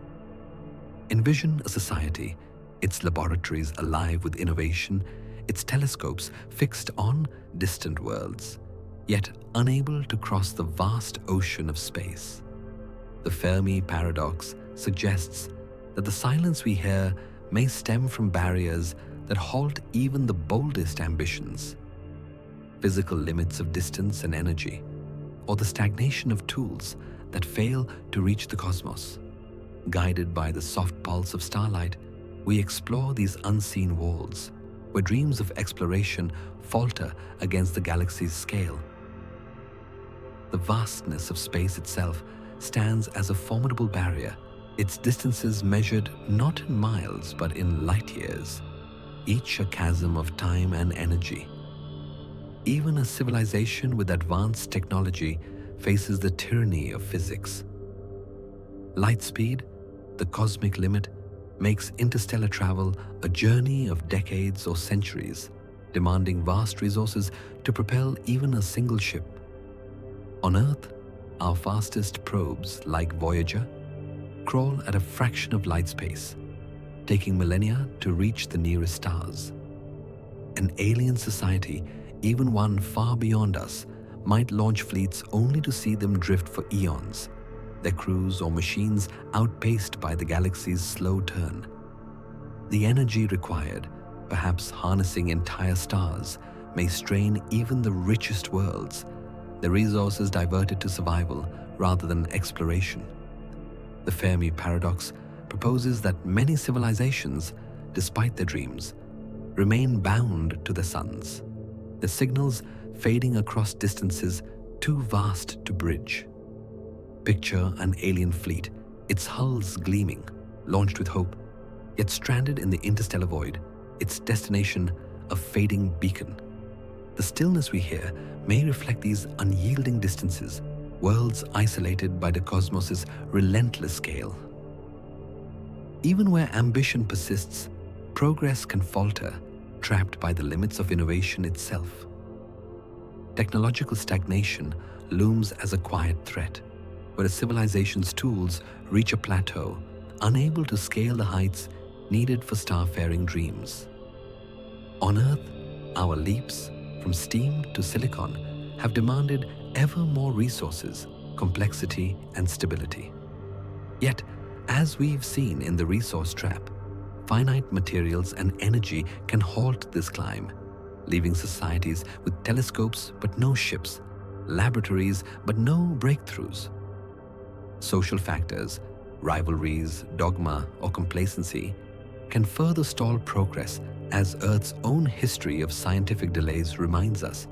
[SPEAKER 1] Envision a society, its laboratories alive with innovation, its telescopes fixed on distant worlds, yet unable to cross the vast ocean of space. The Fermi Paradox suggests that the silence we hear may stem from barriers that halt even the boldest ambitions. Physical limits of distance and energy, or the stagnation of tools that fail to reach the cosmos. Guided by the soft pulse of starlight, we explore these unseen walls, where dreams of exploration falter against the galaxy's scale. The vastness of space itself stands as a formidable barrier, its distances measured not in miles but in light years, each a chasm of time and energy. Even a civilization with advanced technology faces the tyranny of physics. Light speed, the cosmic limit, makes interstellar travel a journey of decades or centuries, demanding vast resources to propel even a single ship. On Earth, our fastest probes, like Voyager, crawl at a fraction of light space, taking millennia to reach the nearest stars. An alien society, even one far beyond us, might launch fleets only to see them drift for eons, their crews or machines outpaced by the galaxy's slow turn. The energy required, perhaps harnessing entire stars, may strain even the richest worlds, the resources diverted to survival rather than exploration. The Fermi Paradox proposes that many civilizations, despite their dreams, remain bound to the suns, their signals fading across distances too vast to bridge. Picture an alien fleet, its hulls gleaming, launched with hope, yet stranded in the interstellar void, its destination a fading beacon. The stillness we hear may reflect these unyielding distances, worlds isolated by the cosmos's relentless scale. Even where ambition persists, progress can falter, trapped by the limits of innovation itself. Technological stagnation looms as a quiet threat, where a civilization's tools reach a plateau, unable to scale the heights needed for starfaring dreams. On Earth, our leaps from steam to silicon have demanded ever more resources, complexity, and stability. Yet, as we've seen in the resource trap, finite materials and energy can halt this climb, leaving societies with telescopes but no ships, laboratories but no breakthroughs. Social factors, rivalries, dogma, or complacency can further stall progress, as Earth's own history of scientific delays reminds us.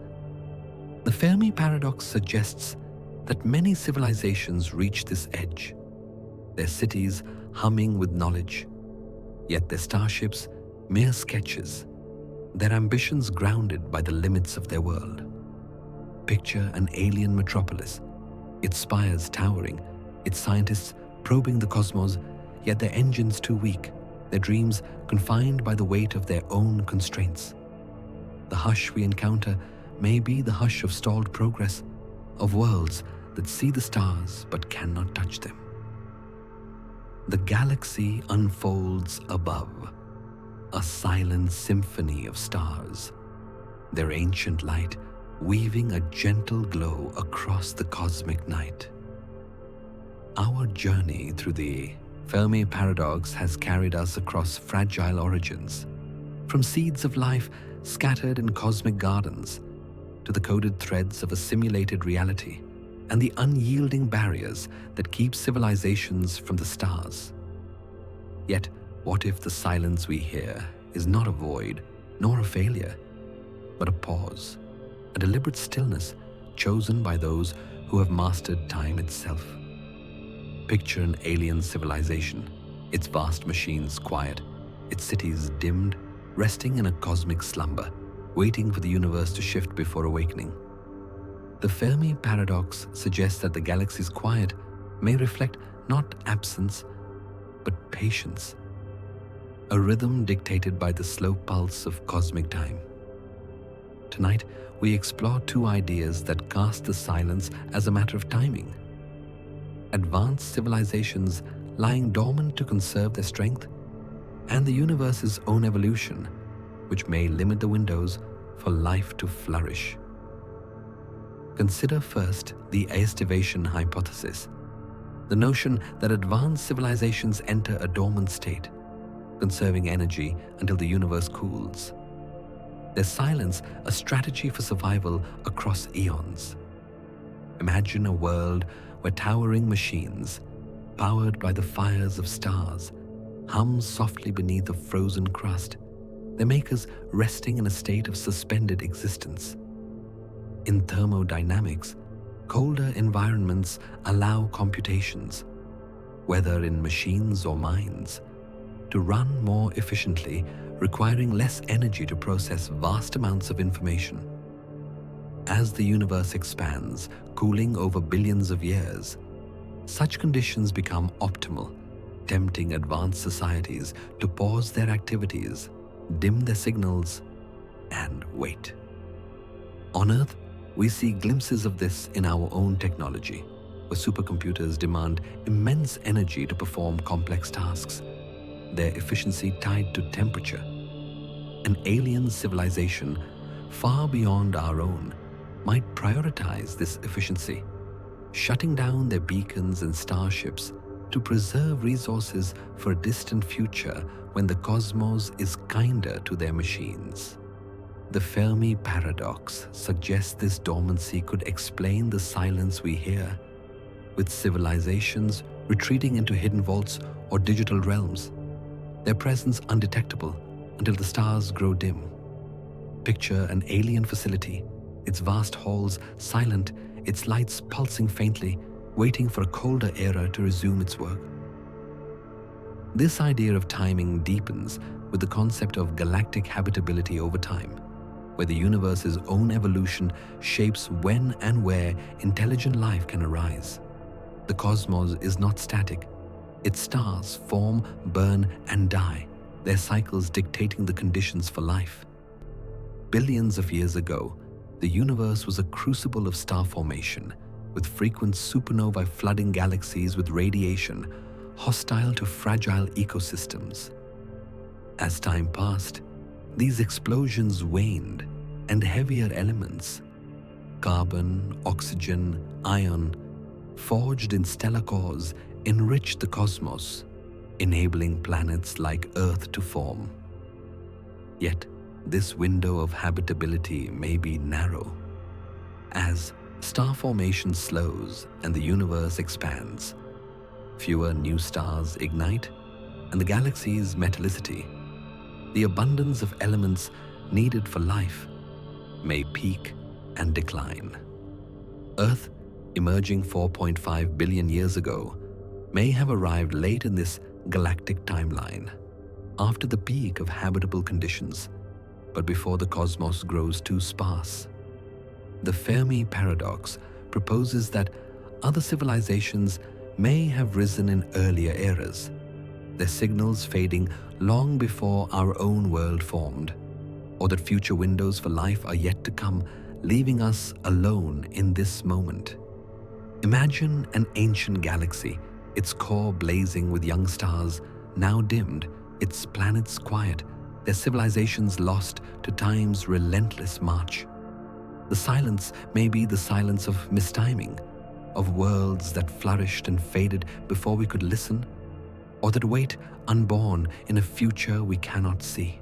[SPEAKER 1] The Fermi Paradox suggests that many civilizations reach this edge, their cities humming with knowledge, yet their starships mere sketches, their ambitions grounded by the limits of their world. Picture an alien metropolis, its spires towering, its scientists probing the cosmos, yet their engines too weak, their dreams confined by the weight of their own constraints. The hush we encounter may be the hush of stalled progress, of worlds that see the stars but cannot touch them. The galaxy unfolds above, a silent symphony of stars, their ancient light weaving a gentle glow across the cosmic night. Our journey through the Fermi Paradox has carried us across fragile origins, from seeds of life scattered in cosmic gardens to the coded threads of a simulated reality and the unyielding barriers that keep civilizations from the stars. Yet, what if the silence we hear is not a void nor a failure, but a pause, a deliberate stillness chosen by those who have mastered time itself? Picture an alien civilization, its vast machines quiet, its cities dimmed, resting in a cosmic slumber, waiting for the universe to shift before awakening. The Fermi Paradox suggests that the galaxy's quiet may reflect not absence, but patience, a rhythm dictated by the slow pulse of cosmic time. Tonight, we explore two ideas that cast the silence as a matter of timing. Advanced civilizations lying dormant to conserve their strength, and the universe's own evolution, which may limit the windows for life to flourish. Consider first the aestivation hypothesis, the notion that advanced civilizations enter a dormant state, conserving energy until the universe cools. Their silence a strategy for survival across eons. Imagine a world where towering machines, powered by the fires of stars, hum softly beneath a frozen crust, their makers resting in a state of suspended existence. In thermodynamics, colder environments allow computations, whether in machines or minds, to run more efficiently, requiring less energy to process vast amounts of information. As the universe expands, cooling over billions of years, such conditions become optimal, tempting advanced societies to pause their activities, dim their signals, and wait. On Earth, we see glimpses of this in our own technology, where supercomputers demand immense energy to perform complex tasks, their efficiency tied to temperature. An alien civilization far beyond our own might prioritize this efficiency, shutting down their beacons and starships to preserve resources for a distant future when the cosmos is kinder to their machines. The Fermi Paradox suggests this dormancy could explain the silence we hear, with civilizations retreating into hidden vaults or digital realms, their presence undetectable until the stars grow dim. Picture an alien facility, its vast halls silent, its lights pulsing faintly, waiting for a colder era to resume its work. This idea of timing deepens with the concept of galactic habitability over time, where the universe's own evolution shapes when and where intelligent life can arise. The cosmos is not static. Its stars form, burn, and die, their cycles dictating the conditions for life. Billions of years ago, the universe was a crucible of star formation, with frequent supernovae flooding galaxies with radiation hostile to fragile ecosystems. As time passed, these explosions waned, and heavier elements, carbon, oxygen, iron, forged in stellar cores, enriched the cosmos, enabling planets like Earth to form. Yet, this window of habitability may be narrow. As star formation slows and the universe expands, fewer new stars ignite, and the galaxy's metallicity, the abundance of elements needed for life, may peak and decline. Earth, emerging 4.5 billion years ago, may have arrived late in this galactic timeline, after the peak of habitable conditions, but before the cosmos grows too sparse. The Fermi Paradox proposes that other civilizations may have risen in earlier eras, their signals fading long before our own world formed, or that future windows for life are yet to come, leaving us alone in this moment. Imagine an ancient galaxy, its core blazing with young stars, now dimmed, its planets quiet, their civilizations lost to time's relentless march. The silence may be the silence of mistiming, of worlds that flourished and faded before we could listen, or that wait unborn in a future we cannot see.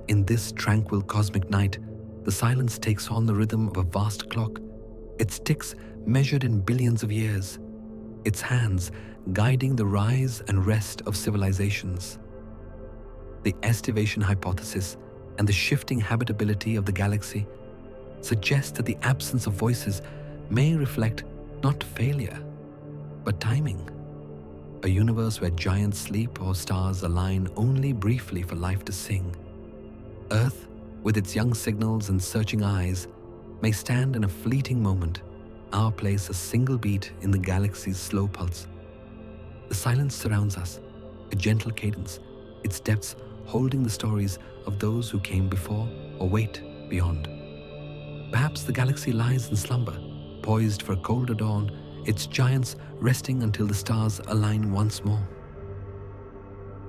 [SPEAKER 1] In this tranquil cosmic night, the silence takes on the rhythm of a vast clock, its ticks measured in billions of years, its hands guiding the rise and rest of civilizations. The estivation hypothesis and the shifting habitability of the galaxy suggest that the absence of voices may reflect not failure, but timing. A universe where giants sleep or stars align only briefly for life to sing. Earth, with its young signals and searching eyes, may stand in a fleeting moment, our place a single beat in the galaxy's slow pulse. The silence surrounds us, a gentle cadence, its depths holding the stories of those who came before or wait beyond. Perhaps the galaxy lies in slumber, poised for a colder dawn, its giants resting until the stars align once more.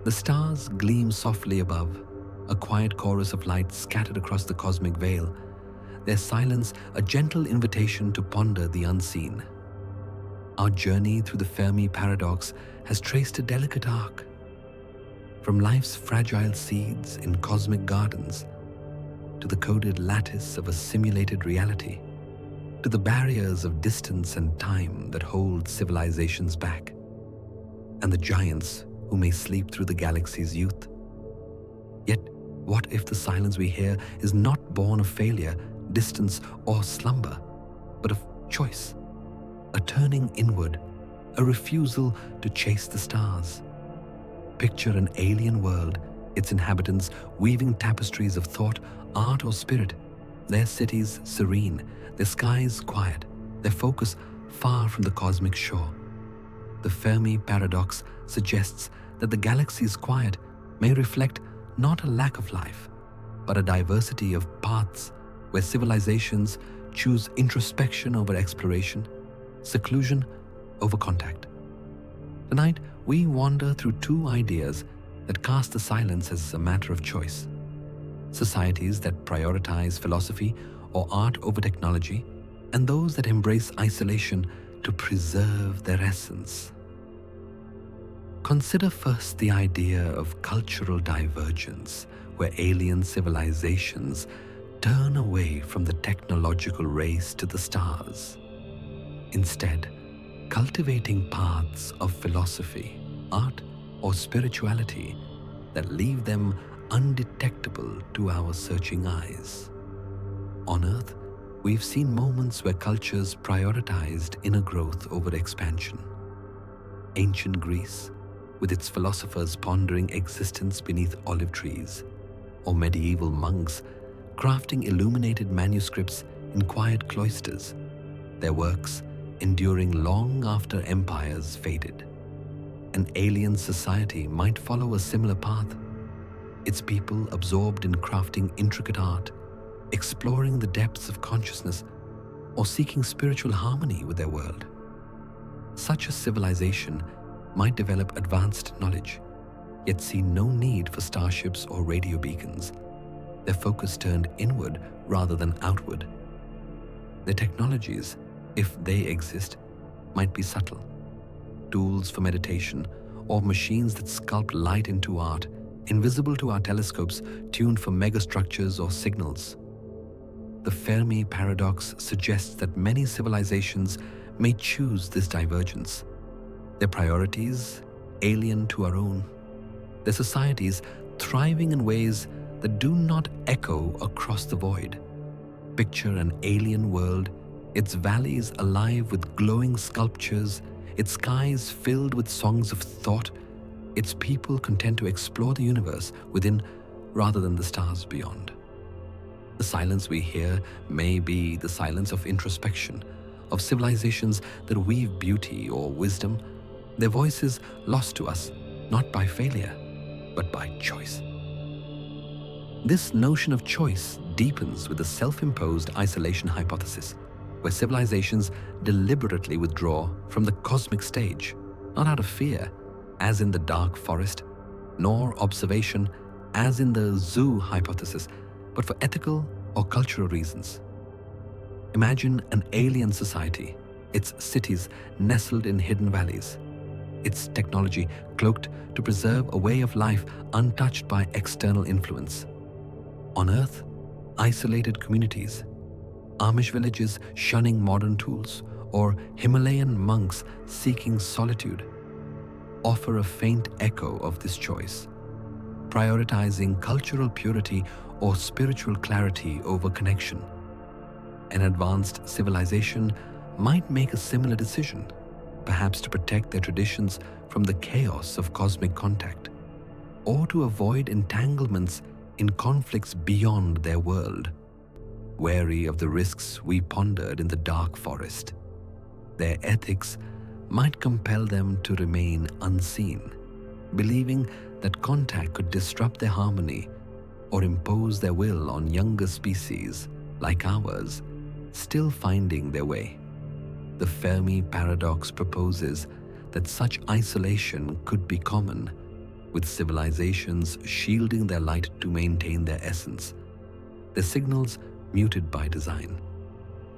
[SPEAKER 1] The stars gleam softly above, a quiet chorus of light scattered across the cosmic veil, their silence a gentle invitation to ponder the unseen. Our journey through the Fermi Paradox has traced a delicate arc, from life's fragile seeds in cosmic gardens to the coded lattice of a simulated reality, to the barriers of distance and time that hold civilizations back, and the giants who may sleep through the galaxy's youth. Yet, what if the silence we hear is not born of failure, distance, or slumber, but of choice, a turning inward, a refusal to chase the stars? Picture an alien world, its inhabitants weaving tapestries of thought, art, or spirit, their cities serene, their skies quiet, their focus far from the cosmic shore. The Fermi Paradox suggests that the galaxy's quiet may reflect not a lack of life, but a diversity of paths where civilizations choose introspection over exploration, seclusion over contact. Tonight, we wander through two ideas that cast the silence as a matter of choice. Societies that prioritize philosophy or art over technology, and those that embrace isolation to preserve their essence. Consider first the idea of cultural divergence, where alien civilizations turn away from the technological race to the stars, instead cultivating paths of philosophy, art, or spirituality that leave them undetectable to our searching eyes. On Earth, we've seen moments where cultures prioritized inner growth over expansion. Ancient Greece, with its philosophers pondering existence beneath olive trees, or medieval monks crafting illuminated manuscripts in quiet cloisters, their works enduring long after empires faded. An alien society might follow a similar path, its people absorbed in crafting intricate art, exploring the depths of consciousness, or seeking spiritual harmony with their world. Such a civilization might develop advanced knowledge, yet see no need for starships or radio beacons, their focus turned inward rather than outward. Their technologies, if they exist, might be subtle, tools for meditation, or machines that sculpt light into art, invisible to our telescopes tuned for megastructures or signals. The Fermi Paradox suggests that many civilizations may choose this divergence, their priorities alien to our own, their societies thriving in ways that do not echo across the void. Picture an alien world, its valleys alive with glowing sculptures, its skies filled with songs of thought, its people content to explore the universe within rather than the stars beyond. The silence we hear may be the silence of introspection, of civilizations that weave beauty or wisdom, their voices lost to us, not by failure, but by choice. This notion of choice deepens with the self-imposed isolation hypothesis, where civilizations deliberately withdraw from the cosmic stage, not out of fear, as in the dark forest, nor observation, as in the zoo hypothesis, but for ethical or cultural reasons. Imagine an alien society, its cities nestled in hidden valleys, its technology cloaked to preserve a way of life untouched by external influence. On Earth, isolated communities, Amish villages shunning modern tools, or Himalayan monks seeking solitude, offer a faint echo of this choice, prioritizing cultural purity or spiritual clarity over connection. An advanced civilization might make a similar decision, perhaps to protect their traditions from the chaos of cosmic contact, or to avoid entanglements in conflicts beyond their world. Wary of the risks we pondered in the dark forest, their ethics might compel them to remain unseen, believing that contact could disrupt their harmony or impose their will on younger species like ours, still finding their way. The Fermi Paradox proposes that such isolation could be common, with civilizations shielding their light to maintain their essence, their signals muted by design.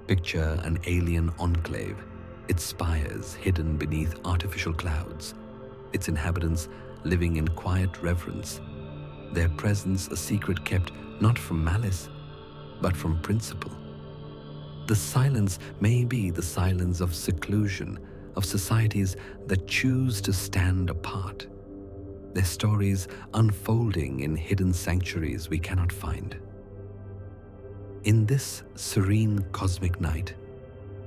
[SPEAKER 1] Picture an alien enclave, its spires hidden beneath artificial clouds, its inhabitants living in quiet reverence, their presence a secret kept not from malice, but from principle. The silence may be the silence of seclusion, of societies that choose to stand apart, their stories unfolding in hidden sanctuaries we cannot find. In this serene cosmic night,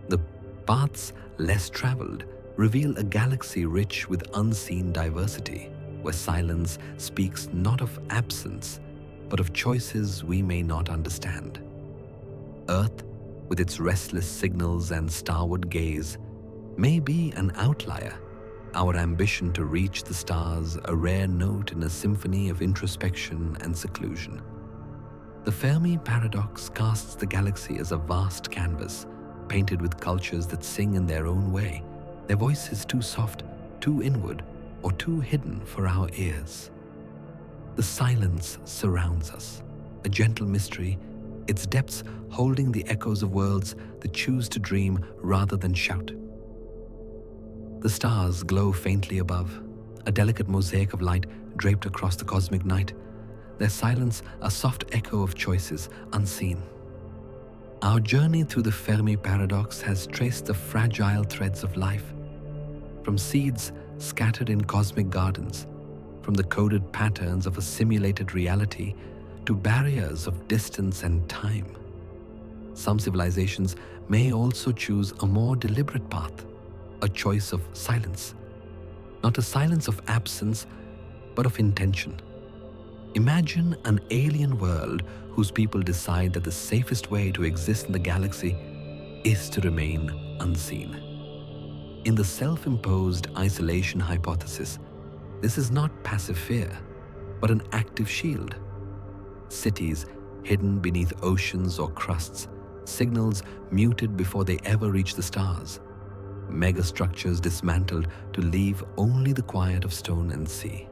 [SPEAKER 1] the paths less traveled reveal a galaxy rich with unseen diversity, where silence speaks not of absence, but of choices we may not understand. Earth, with its restless signals and starward gaze, may be an outlier, our ambition to reach the stars a rare note in a symphony of introspection and seclusion. The Fermi Paradox casts the galaxy as a vast canvas, painted with cultures that sing in their own way, their voices too soft, too inward, or too hidden for our ears. The silence surrounds us, a gentle mystery, its depths holding the echoes of worlds that choose to dream rather than shout. The stars glow faintly above, a delicate mosaic of light draped across the cosmic night, their silence a soft echo of choices unseen. Our journey through the Fermi Paradox has traced the fragile threads of life, from seeds scattered in cosmic gardens, from the coded patterns of a simulated reality to barriers of distance and time. Some civilizations may also choose a more deliberate path, a choice of silence, not a silence of absence, but of intention. Imagine an alien world whose people decide that the safest way to exist in the galaxy is to remain unseen. In the self-imposed isolation hypothesis, this is not passive fear, but an active shield. Cities hidden beneath oceans or crusts, signals muted before they ever reach the stars, megastructures dismantled to leave only the quiet of stone and sea.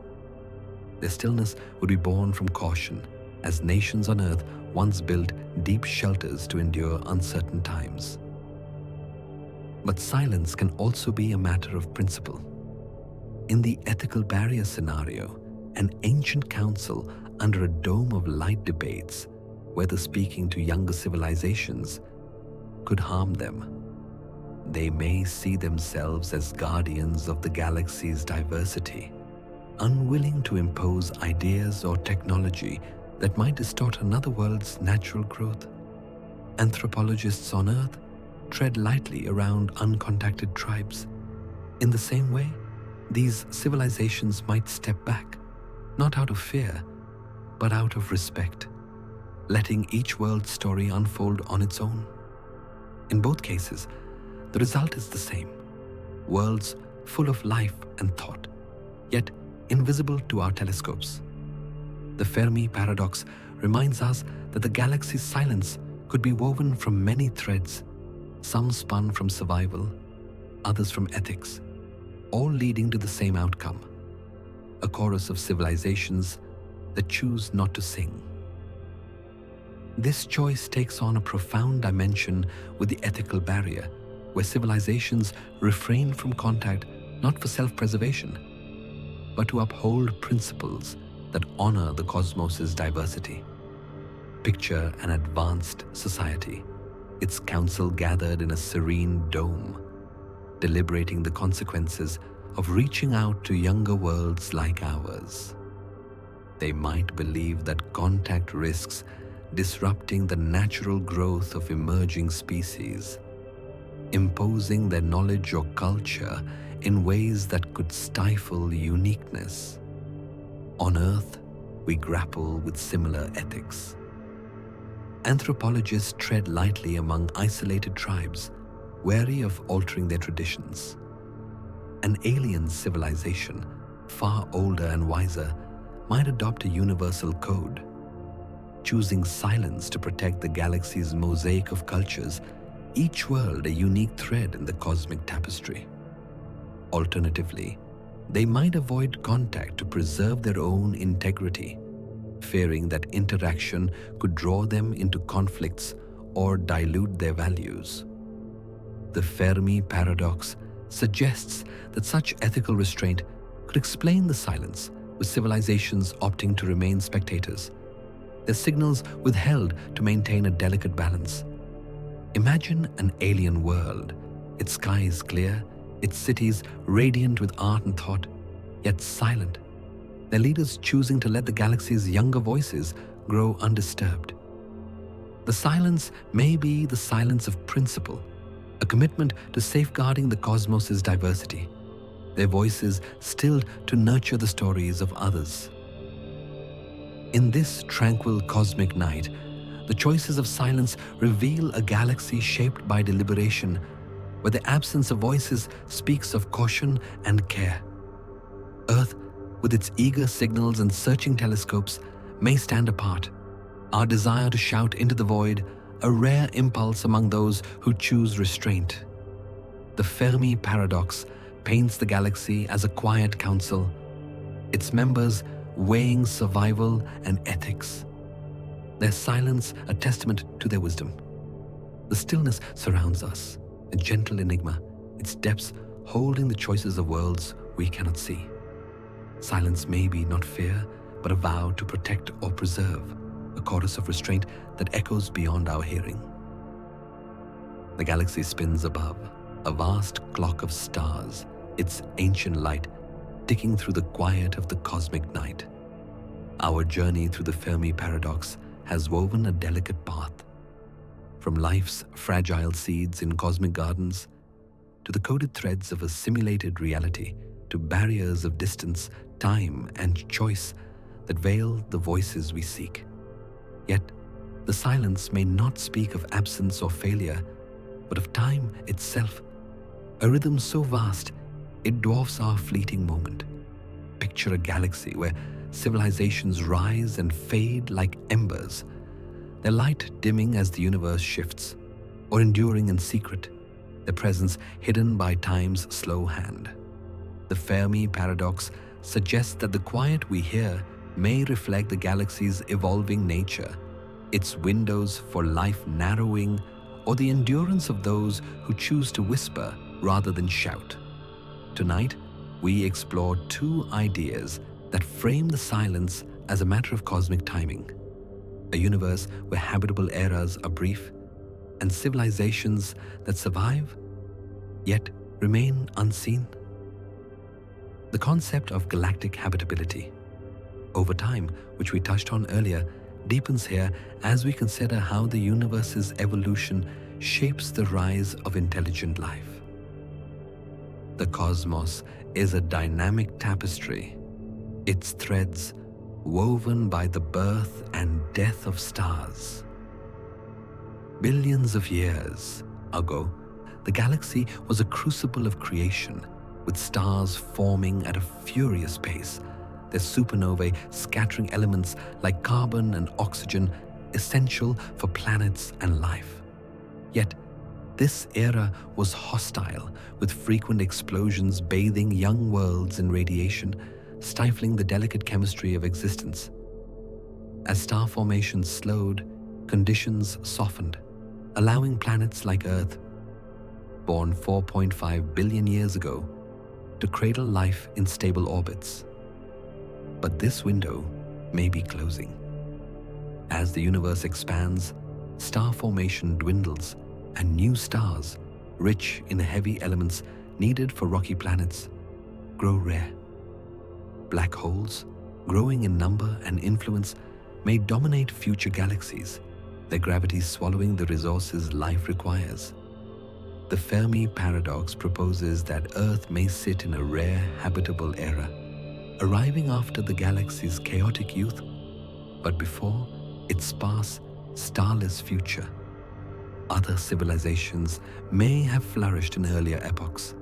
[SPEAKER 1] Their stillness would be born from caution, as nations on Earth once built deep shelters to endure uncertain times. But silence can also be a matter of principle. In the ethical barrier scenario, an ancient council under a dome of light debates whether speaking to younger civilizations could harm them. They may see themselves as guardians of the galaxy's diversity, unwilling to impose ideas or technology that might distort another world's natural growth. Anthropologists on Earth tread lightly around uncontacted tribes. In the same way, these civilizations might step back, not out of fear, but out of respect, letting each world's story unfold on its own. In both cases, the result is the same: worlds full of life and thought, yet invisible to our telescopes. The Fermi Paradox reminds us that the galaxy's silence could be woven from many threads, some spun from survival, others from ethics, all leading to the same outcome: a chorus of civilizations that choose not to sing. This choice takes on a profound dimension with the ethical barrier, where civilizations refrain from contact not for self-preservation, but to uphold principles that honor the cosmos's diversity. Picture an advanced society, its council gathered in a serene dome, deliberating the consequences of reaching out to younger worlds like ours. They might believe that contact risks disrupting the natural growth of emerging species, imposing their knowledge or culture in ways that could stifle uniqueness. On Earth, we grapple with similar ethics. Anthropologists tread lightly among isolated tribes, wary of altering their traditions. An alien civilization, far older and wiser, might adopt a universal code, choosing silence to protect the galaxy's mosaic of cultures, each world a unique thread in the cosmic tapestry. Alternatively, they might avoid contact to preserve their own integrity, fearing that interaction could draw them into conflicts or dilute their values. The Fermi Paradox suggests that such ethical restraint could explain the silence, with civilizations opting to remain spectators, their signals withheld to maintain a delicate balance. Imagine an alien world, its skies clear, its cities radiant with art and thought, yet silent, their leaders choosing to let the galaxy's younger voices grow undisturbed. The silence may be the silence of principle, a commitment to safeguarding the cosmos's diversity, their voices stilled to nurture the stories of others. In this tranquil cosmic night, the choices of silence reveal a galaxy shaped by deliberation, where the absence of voices speaks of caution and care. Earth, with its eager signals and searching telescopes, may stand apart, our desire to shout into the void, a rare impulse among those who choose restraint. The Fermi Paradox paints the galaxy as a quiet council, its members weighing survival and ethics, their silence a testament to their wisdom. The stillness surrounds us, a gentle enigma, its depths holding the choices of worlds we cannot see. Silence may be not fear, but a vow to protect or preserve, a chorus of restraint that echoes beyond our hearing. The galaxy spins above, a vast clock of stars, its ancient light ticking through the quiet of the cosmic night. Our journey through the Fermi Paradox has woven a delicate path, from life's fragile seeds in cosmic gardens to the coded threads of a simulated reality, to barriers of distance, time, and choice that veil the voices we seek. Yet, the silence may not speak of absence or failure, but of time itself, a rhythm so vast it dwarfs our fleeting moment. Picture a galaxy where civilizations rise and fade like embers, their light dimming as the universe shifts, or enduring in secret, their presence hidden by time's slow hand. The Fermi Paradox suggests that the quiet we hear may reflect the galaxy's evolving nature, its windows for life narrowing, or the endurance of those who choose to whisper rather than shout. Tonight, we explore two ideas that frame the silence as a matter of cosmic timing: a universe where habitable eras are brief, and civilizations that survive, yet remain unseen. The concept of galactic habitability, over time, which we touched on earlier, deepens here as we consider how the universe's evolution shapes the rise of intelligent life. The cosmos is a dynamic tapestry, its threads woven by the birth and death of stars. Billions of years ago, the galaxy was a crucible of creation, with stars forming at a furious pace, their supernovae scattering elements like carbon and oxygen essential for planets and life. Yet, this era was hostile, with frequent explosions bathing young worlds in radiation, stifling the delicate chemistry of existence. As star formation slowed, conditions softened, allowing planets like Earth, born 4.5 billion years ago, to cradle life in stable orbits. But this window may be closing. As the universe expands, star formation dwindles, and new stars, rich in heavy elements needed for rocky planets, grow rare. Black holes, growing in number and influence, may dominate future galaxies, their gravity swallowing the resources life requires. The Fermi Paradox proposes that Earth may sit in a rare habitable era, arriving after the galaxy's chaotic youth, but before its sparse, starless future. Other civilizations may have flourished in earlier epochs,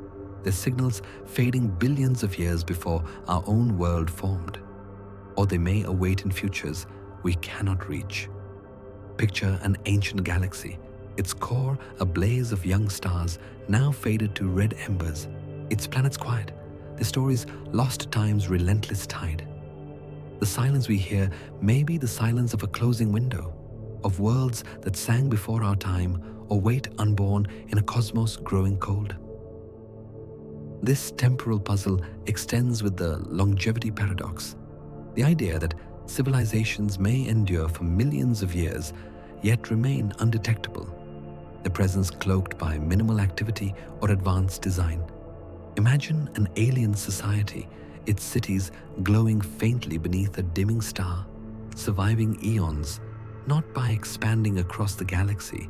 [SPEAKER 1] their signals fading billions of years before our own world formed. Or they may await in futures we cannot reach. Picture an ancient galaxy, its core a blaze of young stars now faded to red embers, its planets quiet, their stories lost to time's relentless tide. The silence we hear may be the silence of a closing window, of worlds that sang before our time or wait unborn in a cosmos growing cold. This temporal puzzle extends with the longevity paradox, the idea that civilizations may endure for millions of years yet remain undetectable, their presence cloaked by minimal activity or advanced design. Imagine an alien society, its cities glowing faintly beneath a dimming star, surviving eons, not by expanding across the galaxy,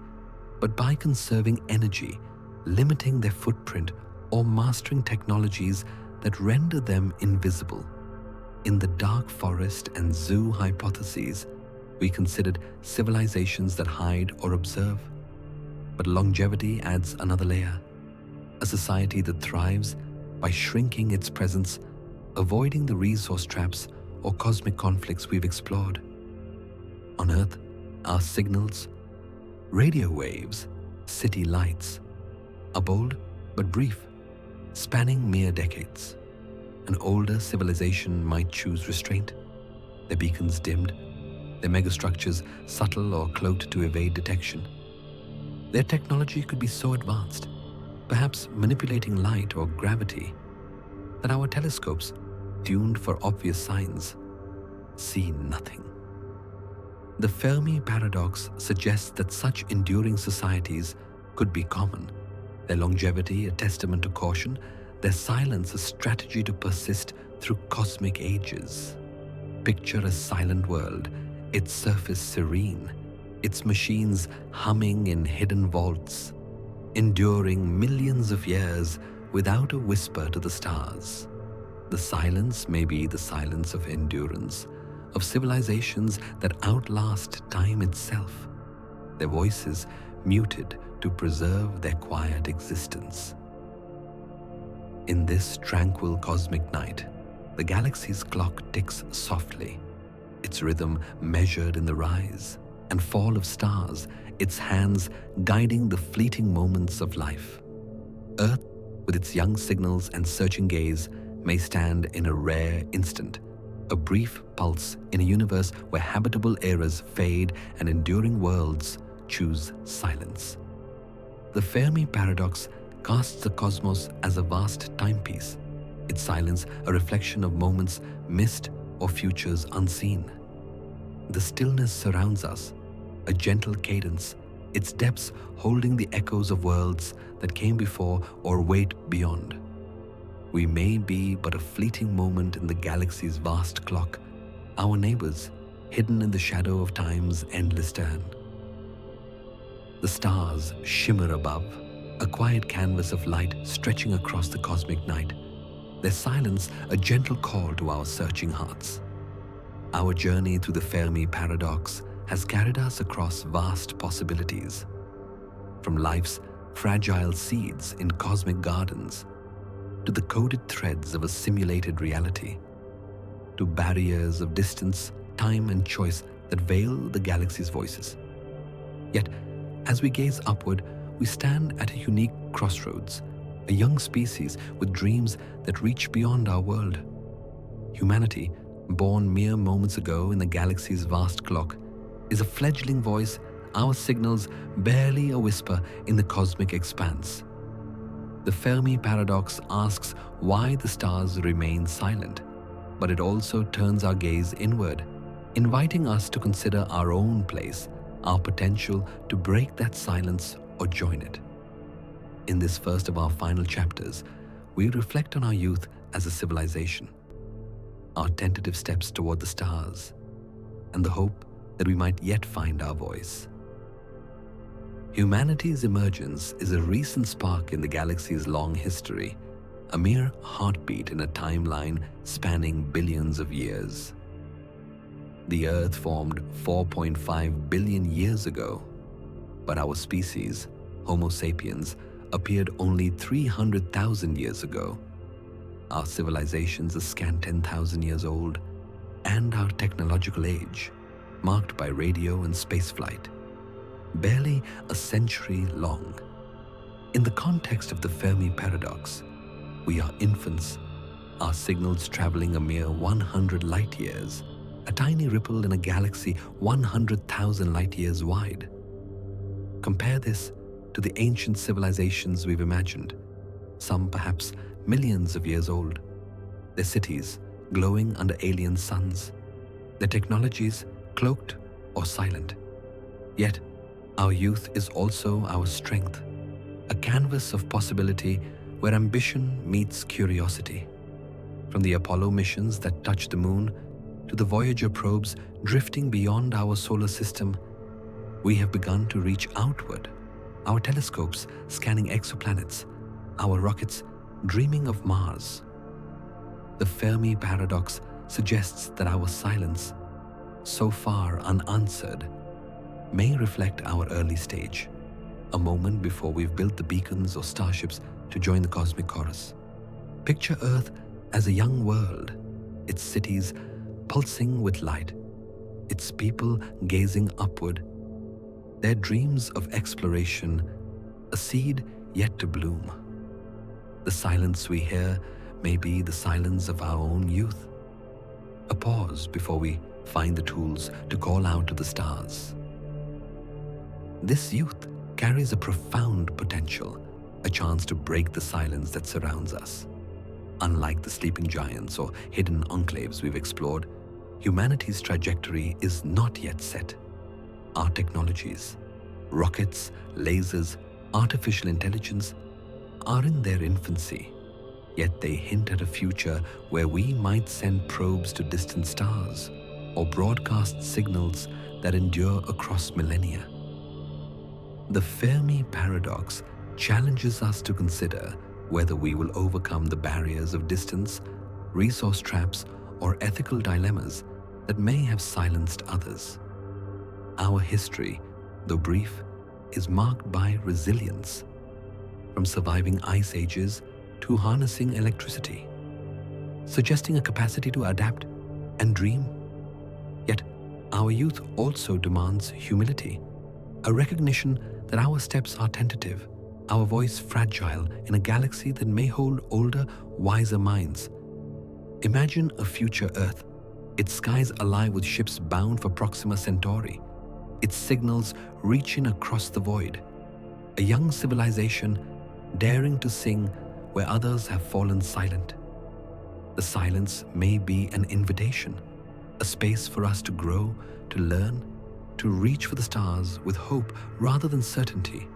[SPEAKER 1] but by conserving energy, limiting their footprint, or mastering technologies that render them invisible. In the dark forest and zoo hypotheses, we considered civilizations that hide or observe. But longevity adds another layer, a society that thrives by shrinking its presence, avoiding the resource traps or cosmic conflicts we've explored. On Earth, our signals, radio waves, city lights, are bold but brief, spanning mere decades. An older civilization might choose restraint, their beacons dimmed, their megastructures subtle or cloaked to evade detection. Their technology could be so advanced, perhaps manipulating light or gravity, that our telescopes, tuned for obvious signs, see nothing. The Fermi Paradox suggests that such enduring societies could be common, their longevity a testament to caution, their silence a strategy to persist through cosmic ages. Picture a silent world, its surface serene, its machines humming in hidden vaults, enduring millions of years without a whisper to the stars. The silence may be the silence of endurance, of civilizations that outlast time itself, their voices muted to preserve their quiet existence. In this tranquil cosmic night, the galaxy's clock ticks softly, its rhythm measured in the rise and fall of stars, its hands guiding the fleeting moments of life. Earth, with its young signals and searching gaze, may stand in a rare instant, a brief pulse in a universe where habitable eras fade and enduring worlds choose silence. The Fermi Paradox casts the cosmos as a vast timepiece, its silence a reflection of moments missed or futures unseen. The stillness surrounds us, a gentle cadence, its depths holding the echoes of worlds that came before or wait beyond. We may be but a fleeting moment in the galaxy's vast clock, our neighbors hidden in the shadow of time's endless turn. The stars shimmer above, a quiet canvas of light stretching across the cosmic night, their silence a gentle call to our searching hearts. Our journey through the Fermi Paradox has carried us across vast possibilities, from life's fragile seeds in cosmic gardens to the coded threads of a simulated reality, to barriers of distance, time and choice that veil the galaxy's voices. Yet, as we gaze upward, we stand at a unique crossroads, a young species with dreams that reach beyond our world. Humanity, born mere moments ago in the galaxy's vast clock, is a fledgling voice, our signals barely a whisper in the cosmic expanse. The Fermi Paradox asks why the stars remain silent, but it also turns our gaze inward, inviting us to consider our own place, our potential to break that silence or join it. In this first of our final chapters, we reflect on our youth as a civilization, our tentative steps toward the stars, and the hope that we might yet find our voice. Humanity's emergence is a recent spark in the galaxy's long history, a mere heartbeat in a timeline spanning billions of years. The Earth formed 4.5 billion years ago, but our species, Homo sapiens, appeared only 300,000 years ago. Our civilization's a scant 10,000 years old, and our technological age, marked by radio and spaceflight, barely a century long. In the context of the Fermi Paradox, we are infants, our signals traveling a mere 100 light years, a tiny ripple in a galaxy 100,000 light years wide. Compare this to the ancient civilizations we've imagined, some perhaps millions of years old, their cities glowing under alien suns, their technologies cloaked or silent. Yet, our youth is also our strength, a canvas of possibility where ambition meets curiosity. From the Apollo missions that touched the moon to the Voyager probes drifting beyond our solar system, we have begun to reach outward, our telescopes scanning exoplanets, our rockets dreaming of Mars. The Fermi Paradox suggests that our silence, so far unanswered, may reflect our early stage, a moment before we've built the beacons or starships to join the cosmic chorus. Picture Earth as a young world, its cities pulsing with light, its people gazing upward, their dreams of exploration, a seed yet to bloom. The silence we hear may be the silence of our own youth, a pause before we find the tools to call out to the stars. This youth carries a profound potential, a chance to break the silence that surrounds us. Unlike the sleeping giants or hidden enclaves we've explored, humanity's trajectory is not yet set. Our technologies, rockets, lasers, artificial intelligence, are in their infancy, yet they hint at a future where we might send probes to distant stars or broadcast signals that endure across millennia. The Fermi Paradox challenges us to consider whether we will overcome the barriers of distance, resource traps, or ethical dilemmas that may have silenced others. Our history, though brief, is marked by resilience, from surviving ice ages to harnessing electricity, suggesting a capacity to adapt and dream. Yet, our youth also demands humility, a recognition that our steps are tentative, our voice fragile in a galaxy that may hold older, wiser minds. Imagine a future Earth, its skies alive with ships bound for Proxima Centauri, its signals reaching across the void. A young civilization daring to sing where others have fallen silent. The silence may be an invitation, a space for us to grow, to learn, to reach for the stars with hope rather than certainty,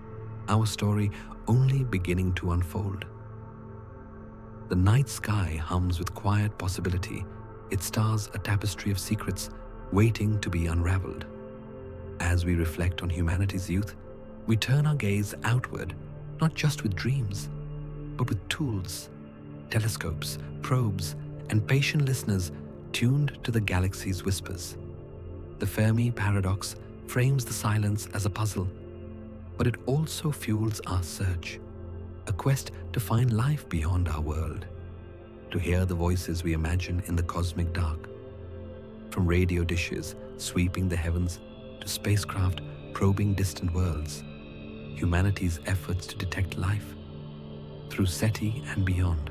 [SPEAKER 1] our story only beginning to unfold. The night sky hums with quiet possibility, its stars a tapestry of secrets waiting to be unraveled. As we reflect on humanity's youth, we turn our gaze outward, not just with dreams, but with tools, telescopes, probes, and patient listeners tuned to the galaxy's whispers. The Fermi Paradox frames the silence as a puzzle, but it also fuels our search, a quest to find life beyond our world, to hear the voices we imagine in the cosmic dark. From radio dishes sweeping the heavens to spacecraft probing distant worlds, humanity's efforts to detect life through SETI and beyond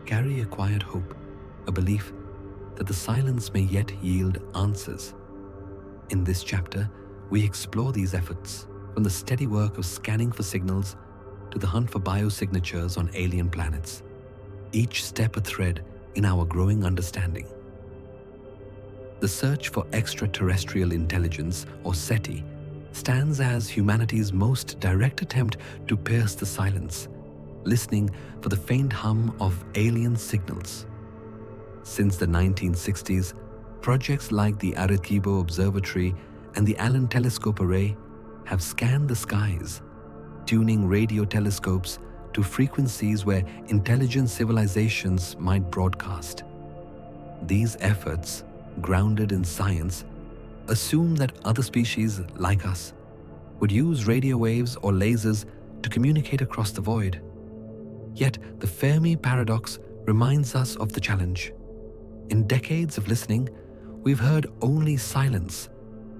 [SPEAKER 1] carry a quiet hope, a belief that the silence may yet yield answers. In this chapter, we explore these efforts, from the steady work of scanning for signals to the hunt for biosignatures on alien planets, each step a thread in our growing understanding. The search for extraterrestrial intelligence, or SETI, stands as humanity's most direct attempt to pierce the silence, listening for the faint hum of alien signals. Since the 1960s, projects like the Arecibo Observatory and the Allen Telescope Array have scanned the skies, tuning radio telescopes to frequencies where intelligent civilizations might broadcast. These efforts, grounded in science, assume that other species like us would use radio waves or lasers to communicate across the void. Yet the Fermi Paradox reminds us of the challenge. In decades of listening, we've heard only silence,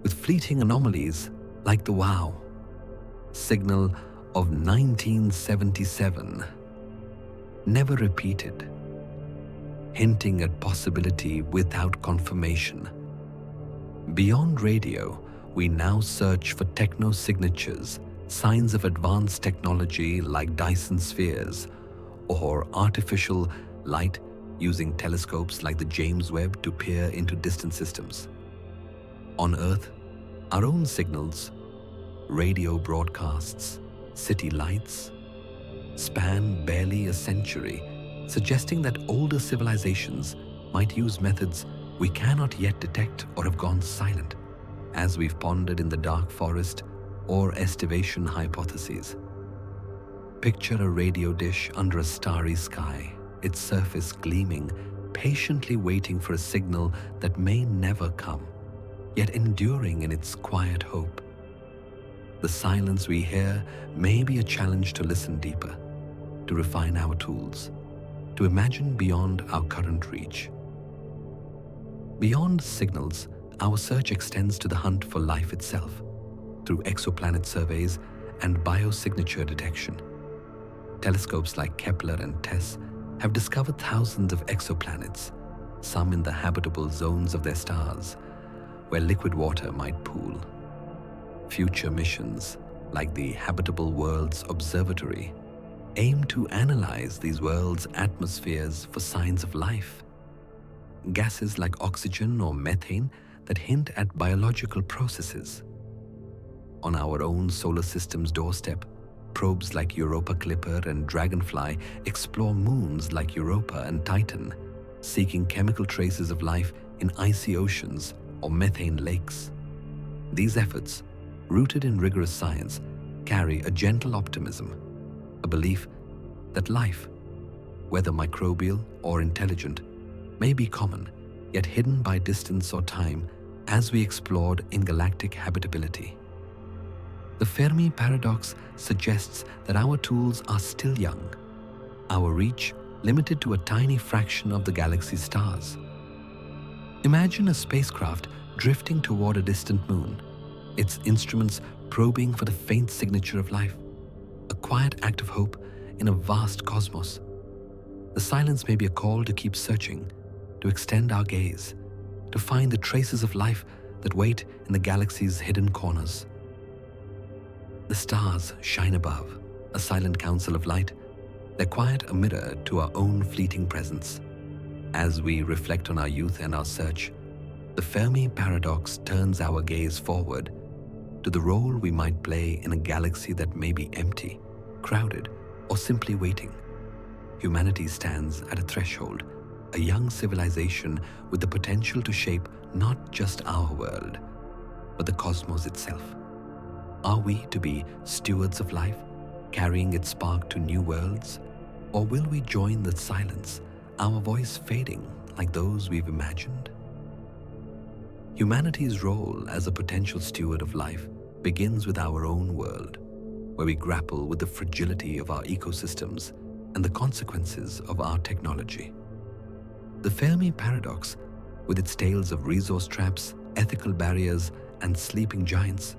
[SPEAKER 1] with fleeting anomalies like the wow signal of 1977, never repeated, hinting at possibility without confirmation. Beyond radio, we now search for techno-signatures, signs of advanced technology like Dyson spheres, or artificial light using telescopes like the James Webb to peer into distant systems. On Earth, our own signals, radio broadcasts, city lights, span barely a century, suggesting that older civilizations might use methods we cannot yet detect or have gone silent, as we've pondered in the dark forest or estivation hypotheses. Picture a radio dish under a starry sky, its surface gleaming, patiently waiting for a signal that may never come, yet enduring in its quiet hope. The silence we hear may be a challenge to listen deeper, to refine our tools, to imagine beyond our current reach. Beyond signals, our search extends to the hunt for life itself, through exoplanet surveys and biosignature detection. Telescopes like Kepler and TESS have discovered thousands of exoplanets, some in the habitable zones of their stars, where liquid water might pool. Future missions, like the Habitable Worlds Observatory, aim to analyze these worlds' atmospheres for signs of life. Gases like oxygen or methane that hint at biological processes. On our own solar system's doorstep, probes like Europa Clipper and Dragonfly explore moons like Europa and Titan, seeking chemical traces of life in icy oceans or methane lakes. These efforts, rooted in rigorous science, carry a gentle optimism, a belief that life, whether microbial or intelligent, may be common, yet hidden by distance or time, as we explored in galactic habitability. The Fermi Paradox suggests that our tools are still young, our reach limited to a tiny fraction of the galaxy's stars. Imagine a spacecraft drifting toward a distant moon, its instruments probing for the faint signature of life, a quiet act of hope in a vast cosmos. The silence may be a call to keep searching, to extend our gaze, to find the traces of life that wait in the galaxy's hidden corners. The stars shine above, a silent council of light, their quiet a mirror to our own fleeting presence. As we reflect on our youth and our search, the Fermi Paradox turns our gaze forward to the role we might play in a galaxy that may be empty, crowded, or simply waiting. Humanity stands at a threshold, a young civilization with the potential to shape not just our world, but the cosmos itself. Are we to be stewards of life, carrying its spark to new worlds? Or will we join the silence, our voice fading like those we've imagined? Humanity's role as a potential steward of life begins with our own world, where we grapple with the fragility of our ecosystems and the consequences of our technology. The Fermi Paradox, with its tales of resource traps, ethical barriers, and sleeping giants,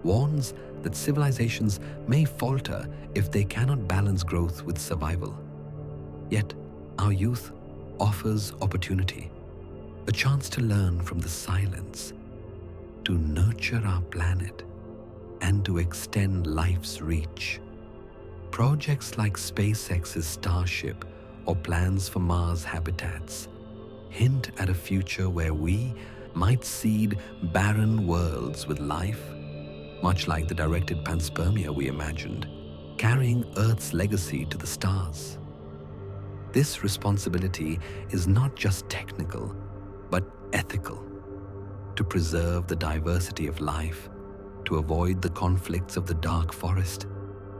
[SPEAKER 1] warns that civilizations may falter if they cannot balance growth with survival. Yet, our youth offers opportunity. a chance to learn from the silence, to nurture our planet, and to extend life's reach. Projects like SpaceX's Starship or plans for Mars habitats hint at a future where we might seed barren worlds with life, much like the directed panspermia we imagined, carrying Earth's legacy to the stars. This responsibility is not just technical, but ethical. To preserve the diversity of life, to avoid the conflicts of the dark forest,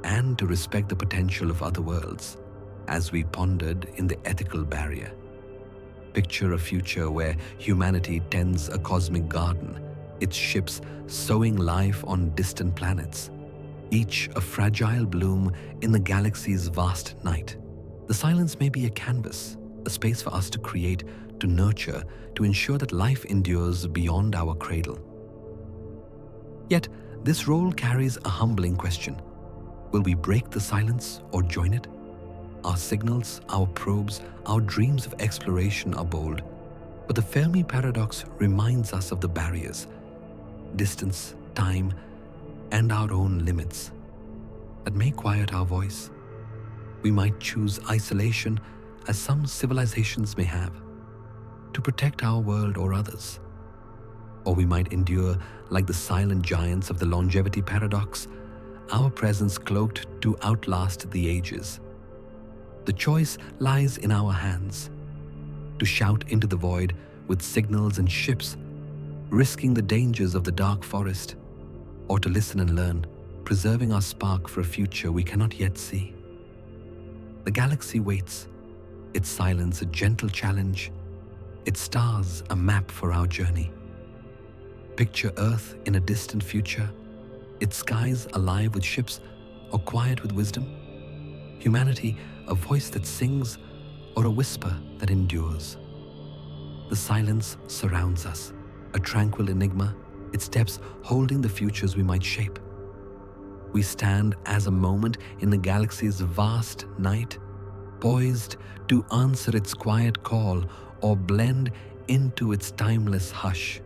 [SPEAKER 1] and to respect the potential of other worlds, as we pondered in the ethical barrier. Picture a future where humanity tends a cosmic garden, its ships sowing life on distant planets, each a fragile bloom in the galaxy's vast night. The silence may be a canvas, a space for us to create, to nurture, to ensure that life endures beyond our cradle. Yet, this role carries a humbling question. Will we break the silence or join it? Our signals, our probes, our dreams of exploration are bold, but the Fermi Paradox reminds us of the barriers, distance, time, and our own limits that may quiet our voice. We might choose isolation, as some civilizations may have, to protect our world or others. Or we might endure like the silent giants of the longevity paradox, our presence cloaked to outlast the ages. The choice lies in our hands, to shout into the void with signals and ships, risking the dangers of the dark forest, or to listen and learn, preserving our spark for a future we cannot yet see. The galaxy waits, its silence a gentle challenge, its stars a map for our journey. Picture Earth in a distant future, its skies alive with ships or quiet with wisdom. Humanity a voice that sings or a whisper that endures. The silence surrounds us, a tranquil enigma, its depths holding the futures we might shape. We stand as a moment in the galaxy's vast night, poised to answer its quiet call or blend into its timeless hush.